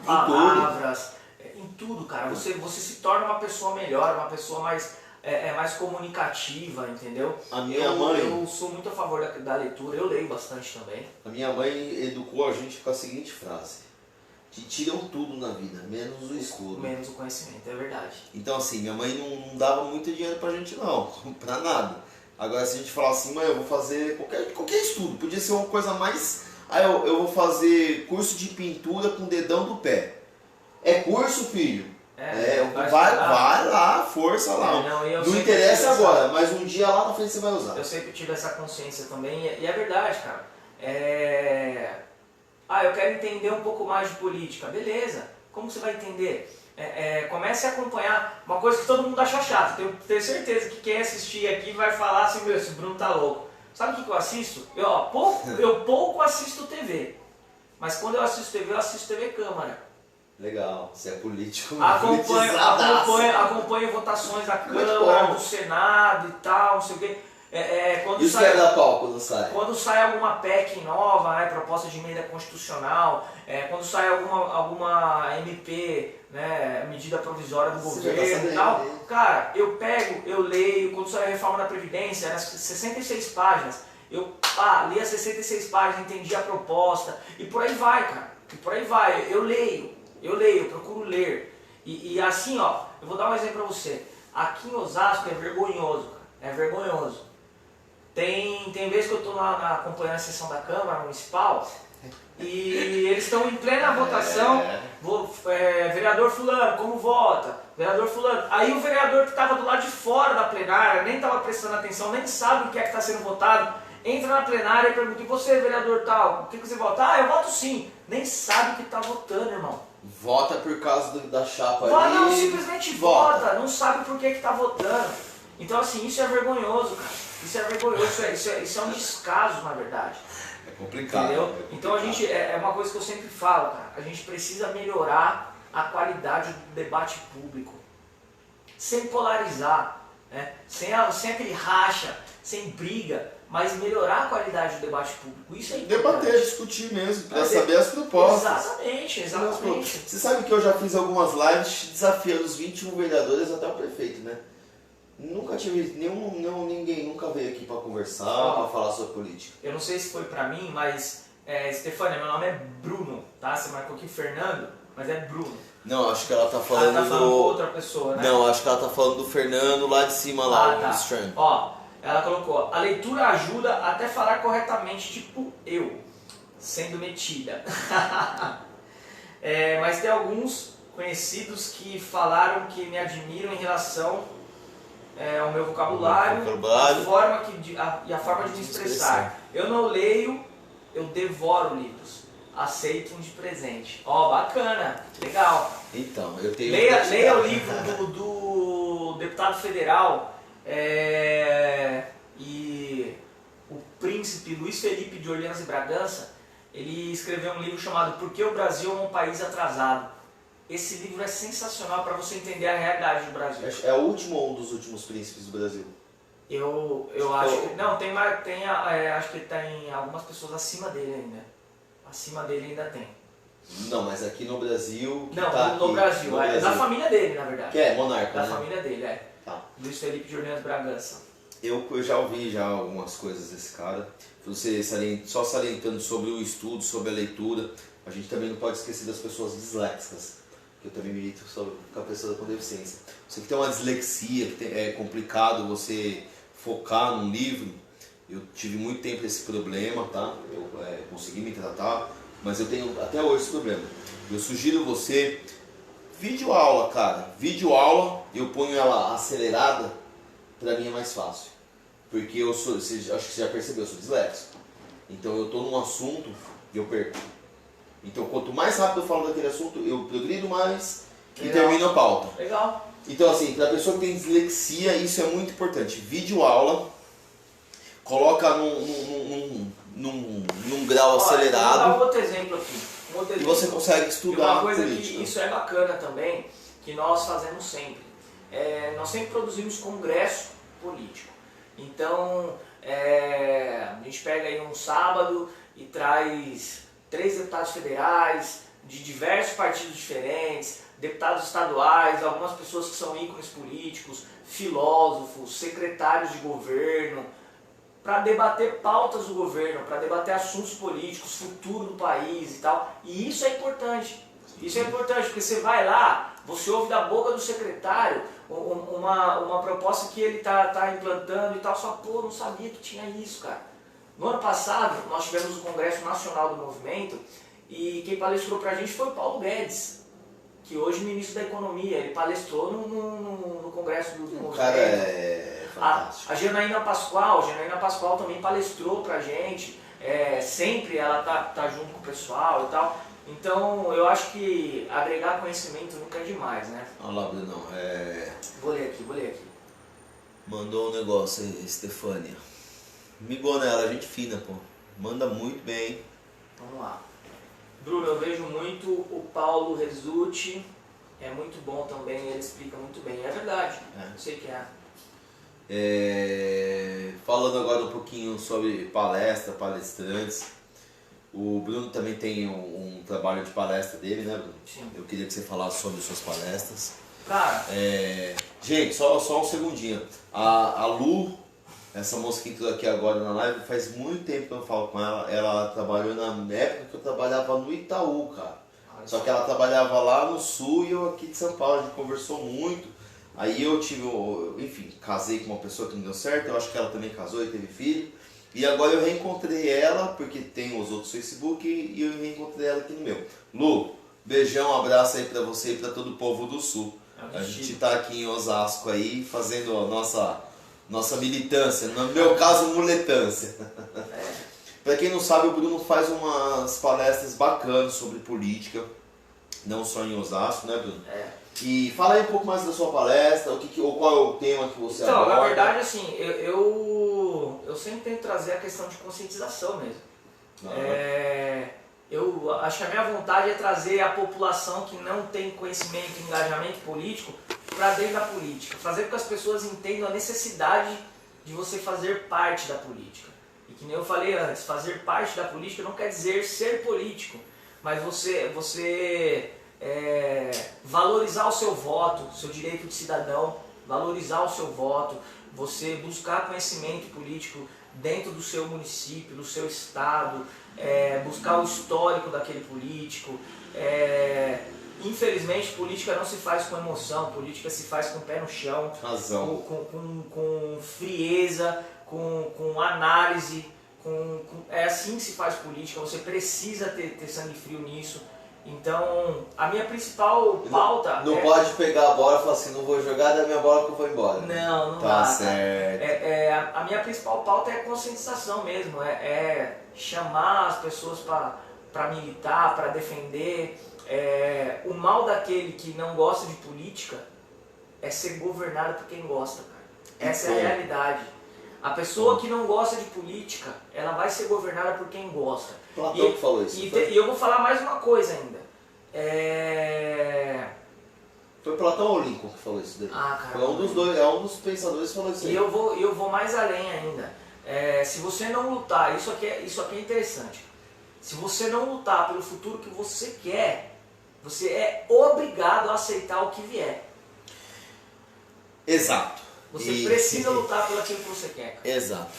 palavras, em tudo, cara. Você se torna uma pessoa melhor, uma pessoa mais comunicativa, entendeu? A minha mãe... Eu sou muito a favor da leitura, eu leio bastante também. A minha mãe educou a gente com a seguinte frase: te tiram tudo na vida, menos o estudo. Menos o conhecimento, é verdade. Então assim, minha mãe não dava muito dinheiro pra gente não, pra nada. Agora se a gente falar assim, mãe, eu vou fazer qualquer estudo, podia ser uma coisa mais... eu vou fazer curso de pintura com o dedão do pé. É curso, filho? Vai lá, força lá. Não interessa agora, mas um dia lá na frente você vai usar. Eu sempre tive essa consciência também, e é verdade, cara. Eu quero entender um pouco mais de política. Beleza, como você vai entender? Comece a acompanhar uma coisa que todo mundo acha chato. Tenho certeza que quem assistir aqui vai falar assim, esse Bruno tá louco. Sabe o que eu assisto? Eu pouco assisto TV. Mas quando eu assisto TV, eu assisto TV Câmara. Legal, você é político. Acompanho votações da Câmara, do Senado e tal, não sei o quê. Isso que é da pau quando sai? Quando sai alguma PEC nova, proposta de emenda constitucional, quando sai alguma MP, medida provisória do governo e tal, cara, eu pego, eu leio, quando sai a reforma da Previdência, nas 66 páginas, eu li as 66 páginas, entendi a proposta, e por aí vai, cara, e por aí vai, eu leio, eu procuro ler, e assim, ó, eu vou dar um exemplo pra você, aqui em Osasco é vergonhoso, cara, é vergonhoso. Tem vezes que eu estou acompanhando a sessão da Câmara Municipal, E eles estão em plena votação, vereador fulano, como vota? Vereador fulano. Aí o vereador que estava do lado de fora da plenária, nem estava prestando atenção, nem sabe o que é que está sendo votado, entra na plenária e pergunta, e você, vereador tal, o que você vota? Ah, eu voto sim. Nem sabe o que está votando, irmão. Vota por causa da chapa Não, ali. simplesmente vota, não sabe por que está votando. Então assim, isso é vergonhoso, cara. Isso é vergonhoso, isso é um descaso, na verdade. É complicado. Entendeu? É complicado. Então a gente, é uma coisa que eu sempre falo, cara, a gente precisa melhorar a qualidade do debate público, sem polarizar, né? sem aquele racha, sem briga, mas melhorar a qualidade do debate público. Isso é importante. Debater, discutir mesmo, para saber as propostas. Exatamente. Você sabe que eu já fiz algumas lives desafiando os 21 vereadores até o prefeito, né? Nunca tive ninguém nunca veio aqui para conversar, para falar sobre política. Eu não sei se foi pra mim, mas Stefania, meu nome é Bruno, tá? Você marcou aqui Fernando, mas é Bruno. Não, acho que ela tá falando ela tá falando com outra pessoa, né? Não, acho que ela tá falando do Fernando lá de cima lá, tá. Strand. Ó, ela colocou, a leitura ajuda até falar corretamente, tipo eu, sendo metida. Mas tem alguns conhecidos que falaram que me admiram em relação ao meu vocabulário, a forma de me expressar. Eu não leio, eu devoro livros. Aceito um de presente. Ó, bacana, legal. Então, eu tenho... Leia o livro do deputado federal e o príncipe Luiz Felipe de Orleans e Bragança. Ele escreveu um livro chamado Por que o Brasil é um País Atrasado. Esse livro é sensacional para você entender a realidade do Brasil. É o último ou um dos últimos príncipes do Brasil? Eu acho que... Não, acho que tem algumas pessoas acima dele ainda. Acima dele ainda tem. Não, mas aqui no Brasil... Não, tá no Brasil. Da família dele, na verdade. Que é monarca, Da né? família dele, Tá. Luiz Felipe de Orleans Bragança. Eu já ouvi algumas coisas desse cara. Você só salientando sobre o estudo, sobre a leitura. A gente também não pode esquecer das pessoas disléxicas. Eu também milito com a pessoa com deficiência. Você que tem uma dislexia, que é complicado você focar num livro. Eu tive muito tempo esse problema, tá? Eu consegui me tratar, mas eu tenho até hoje esse problema. Eu sugiro você, videoaula, cara. Videoaula, eu ponho ela acelerada, pra mim é mais fácil. Porque acho que você já percebeu, eu sou disléxico. Então eu tô num assunto e eu perco. Então, quanto mais rápido eu falo daquele assunto, eu progrido mais e termino a pauta. Legal. Então, assim, para a pessoa que tem dislexia, isso é muito importante. Videoaula, coloca num grau acelerado. Vou dar um outro exemplo aqui. E você consegue estudar. E uma coisa política. que isso é bacana também, que nós fazemos sempre. Nós sempre produzimos congresso político. Então, a gente pega aí um sábado e traz 3 deputados federais, de diversos partidos diferentes, deputados estaduais, algumas pessoas que são ícones políticos, filósofos, secretários de governo, para debater pautas do governo, para debater assuntos políticos, futuro do país e tal. E isso é importante. Isso é importante, porque você vai lá, você ouve da boca do secretário uma proposta que ele tá implantando e tal, só, pô, não sabia que tinha isso, cara. No ano passado, nós tivemos o Congresso Nacional do Movimento e quem palestrou pra gente foi o Paulo Guedes, que hoje é ministro da Economia. Ele palestrou no Congresso do Movimento. O cara é fantástico. A Janaína Pascoal também palestrou pra gente. Sempre ela tá junto com o pessoal e tal. Então, eu acho que agregar conhecimento nunca é demais, né? Olha lá, Brunão. Vou ler aqui. Mandou um negócio aí, Stefania. Migou nela, gente fina, pô. Manda muito bem. Vamos lá. Bruno, eu vejo muito o Paulo Resulti, é muito bom também, ele explica muito bem. É verdade, eu sei que Falando agora um pouquinho sobre palestrantes. O Bruno também tem um trabalho de palestra dele, né, Bruno? Sim. Eu queria que você falasse sobre suas palestras. Cara... Gente, só um segundinho. A Lu, essa moça que entrou aqui agora na live, faz muito tempo que eu falo com ela. Ela trabalhou na época que eu trabalhava no Itaú, cara. Só que ela trabalhava lá no Sul e eu aqui de São Paulo. A gente conversou muito. Aí eu casei com uma pessoa que não deu certo. Eu acho que ela também casou e teve filho. E agora eu reencontrei ela, porque tem os outros Facebook, e eu reencontrei ela aqui no meu. Lu, beijão, abraço aí pra você e pra todo o povo do Sul. A gente tá aqui em Osasco aí, fazendo a nossa militância, no meu caso, muletância. Pra quem não sabe, o Bruno faz umas palestras bacanas sobre política, não só em Osasco, né, Bruno? E fala aí um pouco mais da sua palestra, ou qual é o tema que você Então, aborda. na verdade, assim, eu sempre tento trazer a questão de conscientização mesmo. Eu acho que a minha vontade é trazer a população que não tem conhecimento e engajamento político para dentro da política. Fazer com que as pessoas entendam a necessidade de você fazer parte da política. E que nem eu falei antes, fazer parte da política não quer dizer ser político, mas você valorizar o seu voto, seu direito de cidadão, valorizar o seu voto, você buscar conhecimento político dentro do seu município, do seu estado, buscar o histórico daquele político. Infelizmente, política não se faz com emoção, política se faz com o pé no chão, Razão. com frieza, com análise, é assim que se faz política, você precisa ter sangue frio nisso. Então, a minha principal pauta... Não pode pegar a bola e falar assim, não vou jogar da minha bola que eu vou embora. Não Tá dá. certo. A minha principal pauta é a conscientização mesmo, chamar as pessoas para militar, para defender. O mal daquele que não gosta de política é ser governado por quem gosta, cara. Essa é a realidade. A pessoa que não gosta de política, ela vai ser governada por quem gosta. Platão que falou isso. E eu vou falar mais uma coisa ainda. Foi Platão ou Lincoln que falou isso daí? Cara, Foi um dos dois, um dos pensadores que falou isso aí. E eu vou mais além ainda. Se você não lutar, isso aqui é interessante. Se você não lutar pelo futuro que você quer, você é obrigado a aceitar o que vier. Exato. Você precisa lutar pelo aquilo que você quer. Exato.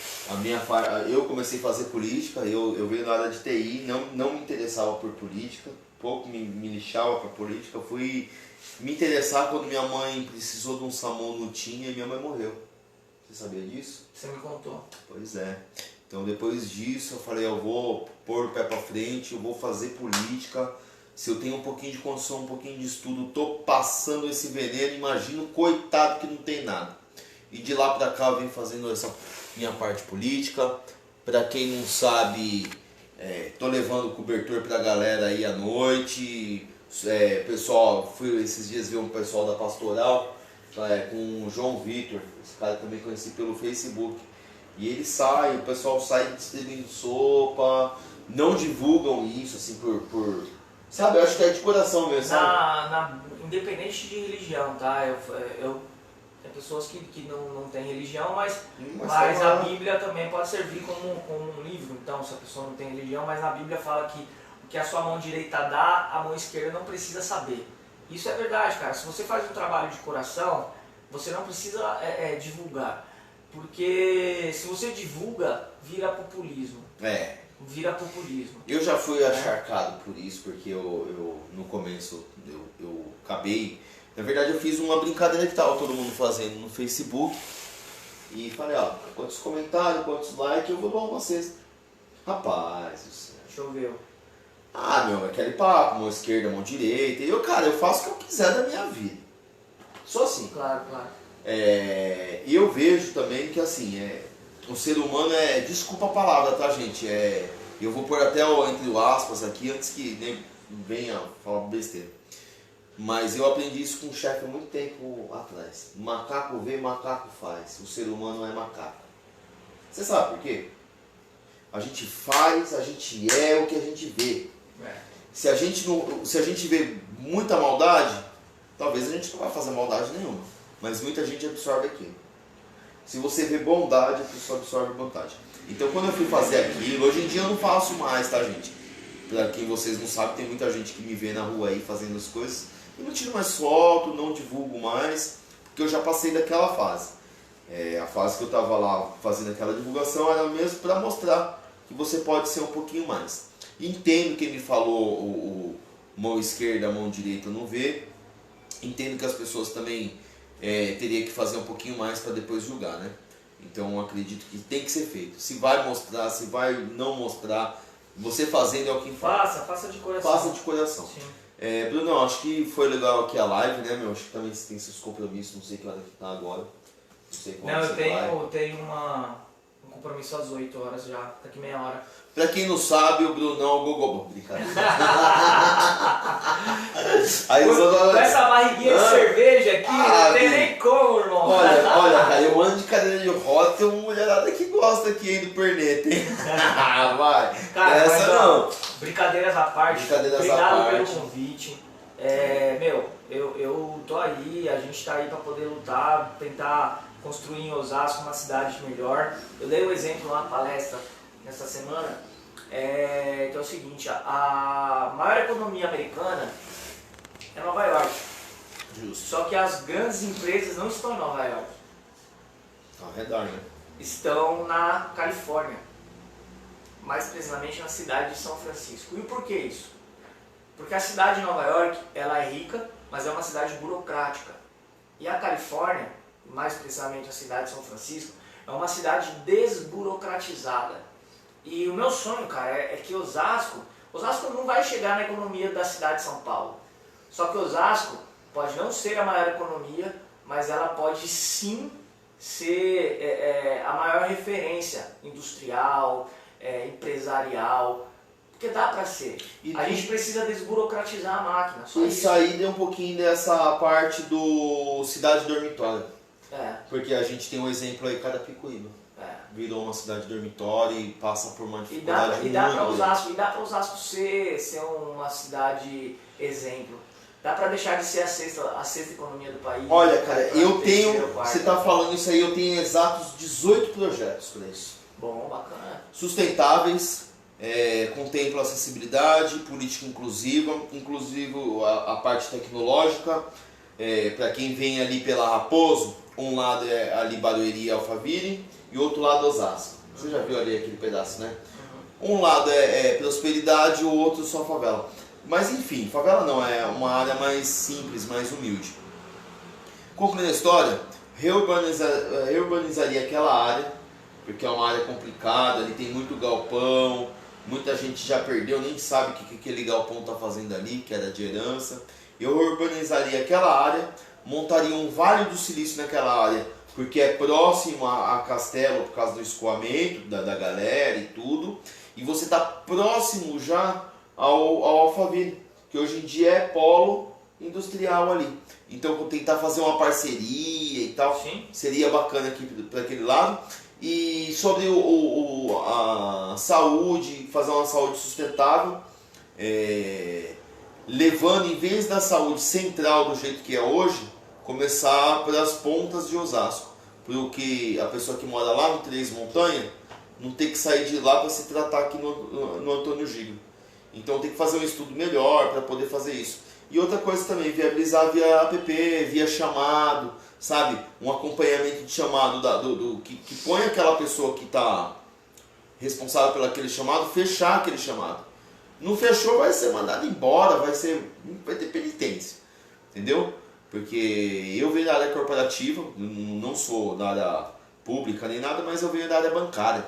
Eu comecei a fazer política, eu venho da área de TI, não me interessava por política, pouco me lixava para política. Fui me interessar quando minha mãe precisou de um SAMU no TIM e minha mãe morreu. Você sabia disso? Você me contou. Pois é. Então depois disso eu falei, eu vou pôr o pé para frente, eu vou fazer política. Se eu tenho um pouquinho de condição, um pouquinho de estudo, tô passando esse veneno, imagina o coitado que não tem nada. E de lá pra cá eu venho fazendo essa minha parte política. Pra quem não sabe, tô levando cobertor pra galera aí à noite. Pessoal, fui esses dias ver um pessoal da Pastoral com o João Vitor, esse cara também conheci pelo Facebook. E ele sai, o pessoal sai distribuindo sopa, não divulgam isso assim por sabe, eu acho que é de coração mesmo, sabe? Independente de religião, tá? Tem pessoas que não têm religião, mas a Bíblia também pode servir como um livro. Então, se a pessoa não tem religião, mas na Bíblia fala que o que a sua mão direita dá, a mão esquerda não precisa saber. Isso é verdade, cara. Se você faz um trabalho de coração, você não precisa divulgar. Porque se você divulga, vira populismo. Vira populismo. Eu já fui acharcado por isso, porque eu no começo eu acabei... Na verdade eu fiz uma brincadeira que estava todo mundo fazendo no Facebook e falei, quantos comentários, quantos likes, eu vou dar uma cesta. Rapaz do céu. Choveu. Aquele papo, mão esquerda, mão direita. E eu faço o que eu quiser da minha vida. Só assim. Claro. E eu vejo também que assim, o ser humano desculpa a palavra, tá, gente? Eu vou pôr até entre aspas aqui antes que nem venha falar besteira. Mas eu aprendi isso com um chefe há muito tempo atrás. Macaco vê, macaco faz. O ser humano é macaco. Você sabe por quê? A gente faz, a gente é o que a gente vê. Se a gente vê muita maldade, talvez a gente não vai fazer maldade nenhuma. Mas muita gente absorve aquilo. Se você vê bondade, a pessoa absorve bondade. Então quando eu fui fazer aquilo, hoje em dia eu não faço mais, tá, gente? Pra quem vocês não sabem, tem muita gente que me vê na rua aí fazendo as coisas. Eu não tiro mais foto, não divulgo mais, porque eu já passei daquela fase. A fase que eu estava lá fazendo aquela divulgação era mesmo para mostrar que você pode ser um pouquinho mais. Entendo quem me falou o mão esquerda, a mão direita não vê. Entendo que as pessoas também teriam que fazer um pouquinho mais para depois julgar, né? Então acredito que tem que ser feito. Se vai mostrar, se vai não mostrar, você fazendo é o que importa. Faça de coração. Faça de coração. Sim. Bruno, acho que foi legal aqui a live, né, meu? Acho que também você tem seus compromissos, não sei que hora que tá agora. Não sei quando Não, você vai. eu tenho um compromisso às 8 horas já, daqui meia hora. Pra quem não sabe, o Brunão é o Gogobol. Brincadeira. Aí, Com essa barriguinha de cerveja aqui, não tem nem como, irmão. Olha, cara, eu ando de cadeira de roda, tem uma mulherada que gosta aqui, hein, do perneta, hein? Vai. Cara, essa mas, não. Brincadeiras à parte, Brincadeiras obrigado à pelo parte. convite. Eu tô aí, a gente tá aí pra poder lutar, tentar construir em Osasco uma cidade melhor. Eu dei um exemplo lá na palestra nessa semana, que é o seguinte, a maior economia americana é Nova York. Justo. Só que as grandes empresas não estão em Nova York, Ao redor, né? estão na Califórnia, mais precisamente na cidade de São Francisco. E por que isso? Porque a cidade de Nova York, ela é rica, mas é uma cidade burocrática. E a Califórnia, mais precisamente a cidade de São Francisco, é uma cidade desburocratizada. E o meu sonho, cara, é que Osasco não vai chegar na economia da cidade de São Paulo. Só que Osasco pode não ser a maior economia, mas ela pode sim ser a maior referência industrial, empresarial, porque dá para ser. A gente precisa desburocratizar a máquina, só E isso. sair de um pouquinho dessa parte do cidade dormitório. Porque a gente tem um exemplo aí, Carapicuíba. Virou uma cidade dormitório e passa por uma dificuldade E dá para grande. Osasco ser uma cidade exemplo. Dá para deixar de ser a sexta economia do país. Olha, cara, eu terceira, tenho, quarta. você tá falando isso aí, eu tenho exatos 18 projetos para isso. Bom, bacana. Sustentáveis, contemplam acessibilidade, política inclusiva, inclusive a parte tecnológica. Para quem vem ali pela Raposo, um lado é ali Barueri e Alphaville e outro lado Osasco. Você já viu ali aquele pedaço, né? Um lado é prosperidade, o outro só favela. Mas enfim, favela não, é uma área mais simples, mais humilde. Concluindo a história, reurbanizaria aquela área, porque é uma área complicada, ali tem muito galpão, muita gente já perdeu, nem sabe o que aquele galpão está fazendo ali, que era de herança. Eu urbanizaria aquela área, montaria um Vale do Silício naquela área, porque é próximo a Castelo por causa do escoamento da galera e tudo, e você está próximo já ao Alphaville, que hoje em dia é polo industrial ali. Então vou tentar fazer uma parceria e tal. Sim. Seria bacana aqui para aquele lado. E sobre a saúde, fazer uma saúde sustentável, levando, em vez da saúde central do jeito que é hoje, começar pelas pontas de Osasco, porque a pessoa que mora lá no Três Montanha não tem que sair de lá para se tratar aqui no Antônio Giglio. Então tem que fazer um estudo melhor para poder fazer isso. E outra coisa também, viabilizar via app, via chamado, sabe? Um acompanhamento de chamado que põe aquela pessoa que está responsável pelo aquele chamado, fechar aquele chamado. Não fechou, vai ser mandado embora, vai ter penitência, entendeu? Porque eu venho da área corporativa, não sou da área pública nem nada, mas eu venho da área bancária.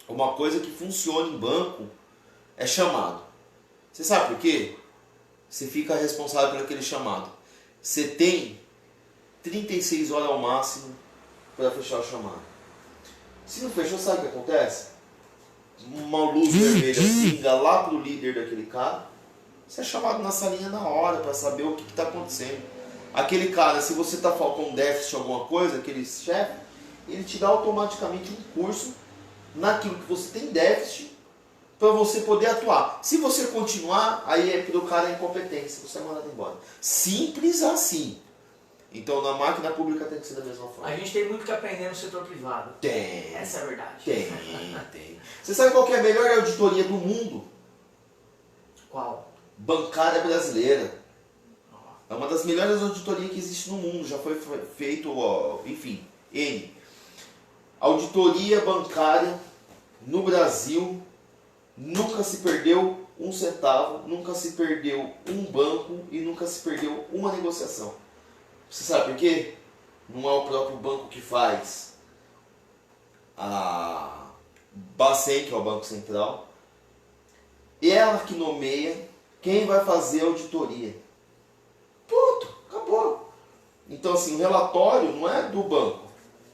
Uma coisa que funciona em banco é chamado. Você sabe por quê? Você fica responsável por aquele chamado. Você tem 36 horas ao máximo para fechar o chamado. Se não fechou, sabe o que acontece? Uma luz vermelha pinga lá pro líder daquele cara. Você é chamado na salinha na hora para saber o que está acontecendo. Aquele cara, se você está com déficit em alguma coisa, aquele chefe, ele te dá automaticamente um curso naquilo que você tem déficit para você poder atuar. Se você continuar, aí é pro cara a incompetência, você é mandado embora. Simples assim. Então na máquina pública tem que ser da mesma forma. A gente tem muito que aprender no setor privado. Tem. Essa é a verdade. Tem. Você sabe qual que é a melhor auditoria do mundo? Qual? Bancária brasileira. É uma das melhores auditorias que existe no mundo. Já foi feito, enfim, N. Auditoria bancária no Brasil. Nunca se perdeu um centavo, nunca se perdeu um banco e nunca se perdeu uma negociação. Você sabe por quê? Não é o próprio banco que faz. a Bacen, que é o Banco Central, ela que nomeia quem vai fazer a auditoria. Ponto, acabou. Então assim, o relatório não é do banco,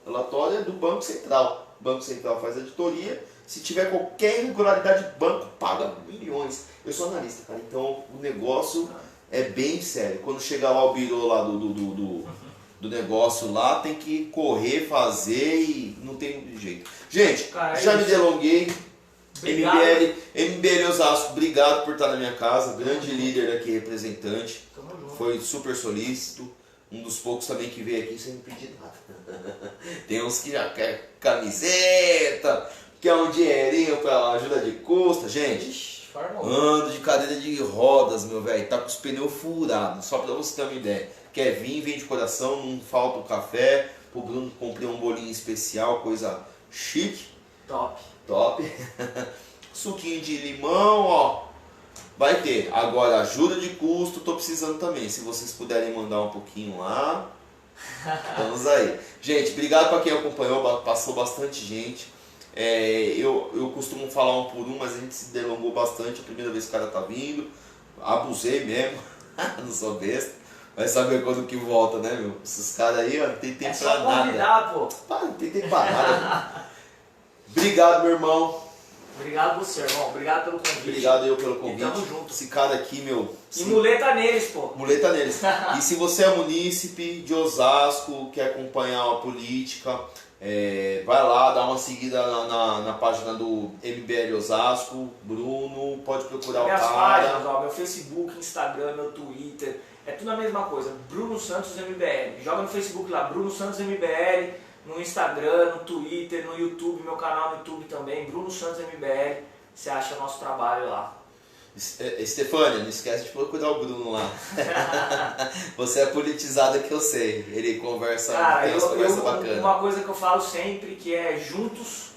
o relatório é do Banco Central. O Banco Central faz a auditoria, se tiver qualquer irregularidade, o banco paga milhões. Eu sou analista, cara, então o negócio é bem sério. Quando chegar lá o birô lá do negócio lá, tem que correr, fazer e não tem jeito. Gente, Cara, já me delonguei. Obrigado. MBL Osasco, obrigado por estar na minha casa, grande líder aqui, representante. Tamo junto. Foi super solícito, um dos poucos também que veio aqui sem me pedir nada. Tem uns que já quer camiseta, quer um dinheirinho para ajuda de custa. Gente, Ixi, farmou. ando de cadeira de rodas, meu velho, tá com os pneus furados, só para você ter uma ideia. Quer vir, vem de coração, não falta o café. Pro Bruno comprei um bolinho especial, coisa chique. Top. Top. Suquinho de limão, ó. Vai ter. Agora, ajuda de custo, tô precisando também. Se vocês puderem mandar um pouquinho lá. Vamos aí. Gente, obrigado para quem acompanhou. Passou bastante gente. Eu costumo falar um por um, mas a gente se delongou bastante. A primeira vez que o cara tá vindo. Abusei mesmo. Não sou besta. Mas sabe quando que volta, né, meu? Esses caras aí, ó, não tem tempo pra nada. Convidar, pô. Não tem tempo pra nada. Obrigado, meu irmão. Obrigado você, irmão. Obrigado pelo convite. Obrigado eu pelo convite. E tamo junto. Esse cara aqui, meu. E muleta neles, pô. Muleta neles. E se você é munícipe de Osasco, quer acompanhar a política, vai lá, dá uma seguida na página do MBL Osasco. Bruno, pode procurar Minhas o cara. páginas, ó, meu Facebook, Instagram, meu Twitter. É tudo a mesma coisa. Bruno Santos MBL. Joga no Facebook lá, Bruno Santos MBL. No Instagram, no Twitter, no YouTube, meu canal no YouTube também, Bruno Santos MBL. Você acha nosso trabalho lá. Estefânia, não esquece de procurar o Bruno lá. Você é politizada que eu sei. Ele conversa, Cara, tem umas conversas bacanas. uma coisa que eu falo sempre que é juntos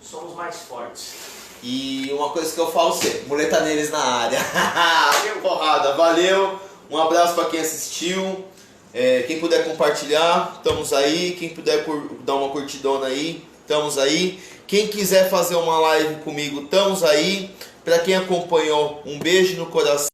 somos mais fortes. E uma coisa que eu falo sempre, muleta neles na área. Porrada, valeu. Um abraço para quem assistiu. Quem puder compartilhar, estamos aí. Quem puder dar uma curtidona aí, estamos aí. Quem quiser fazer uma live comigo, estamos aí. Para quem acompanhou, um beijo no coração.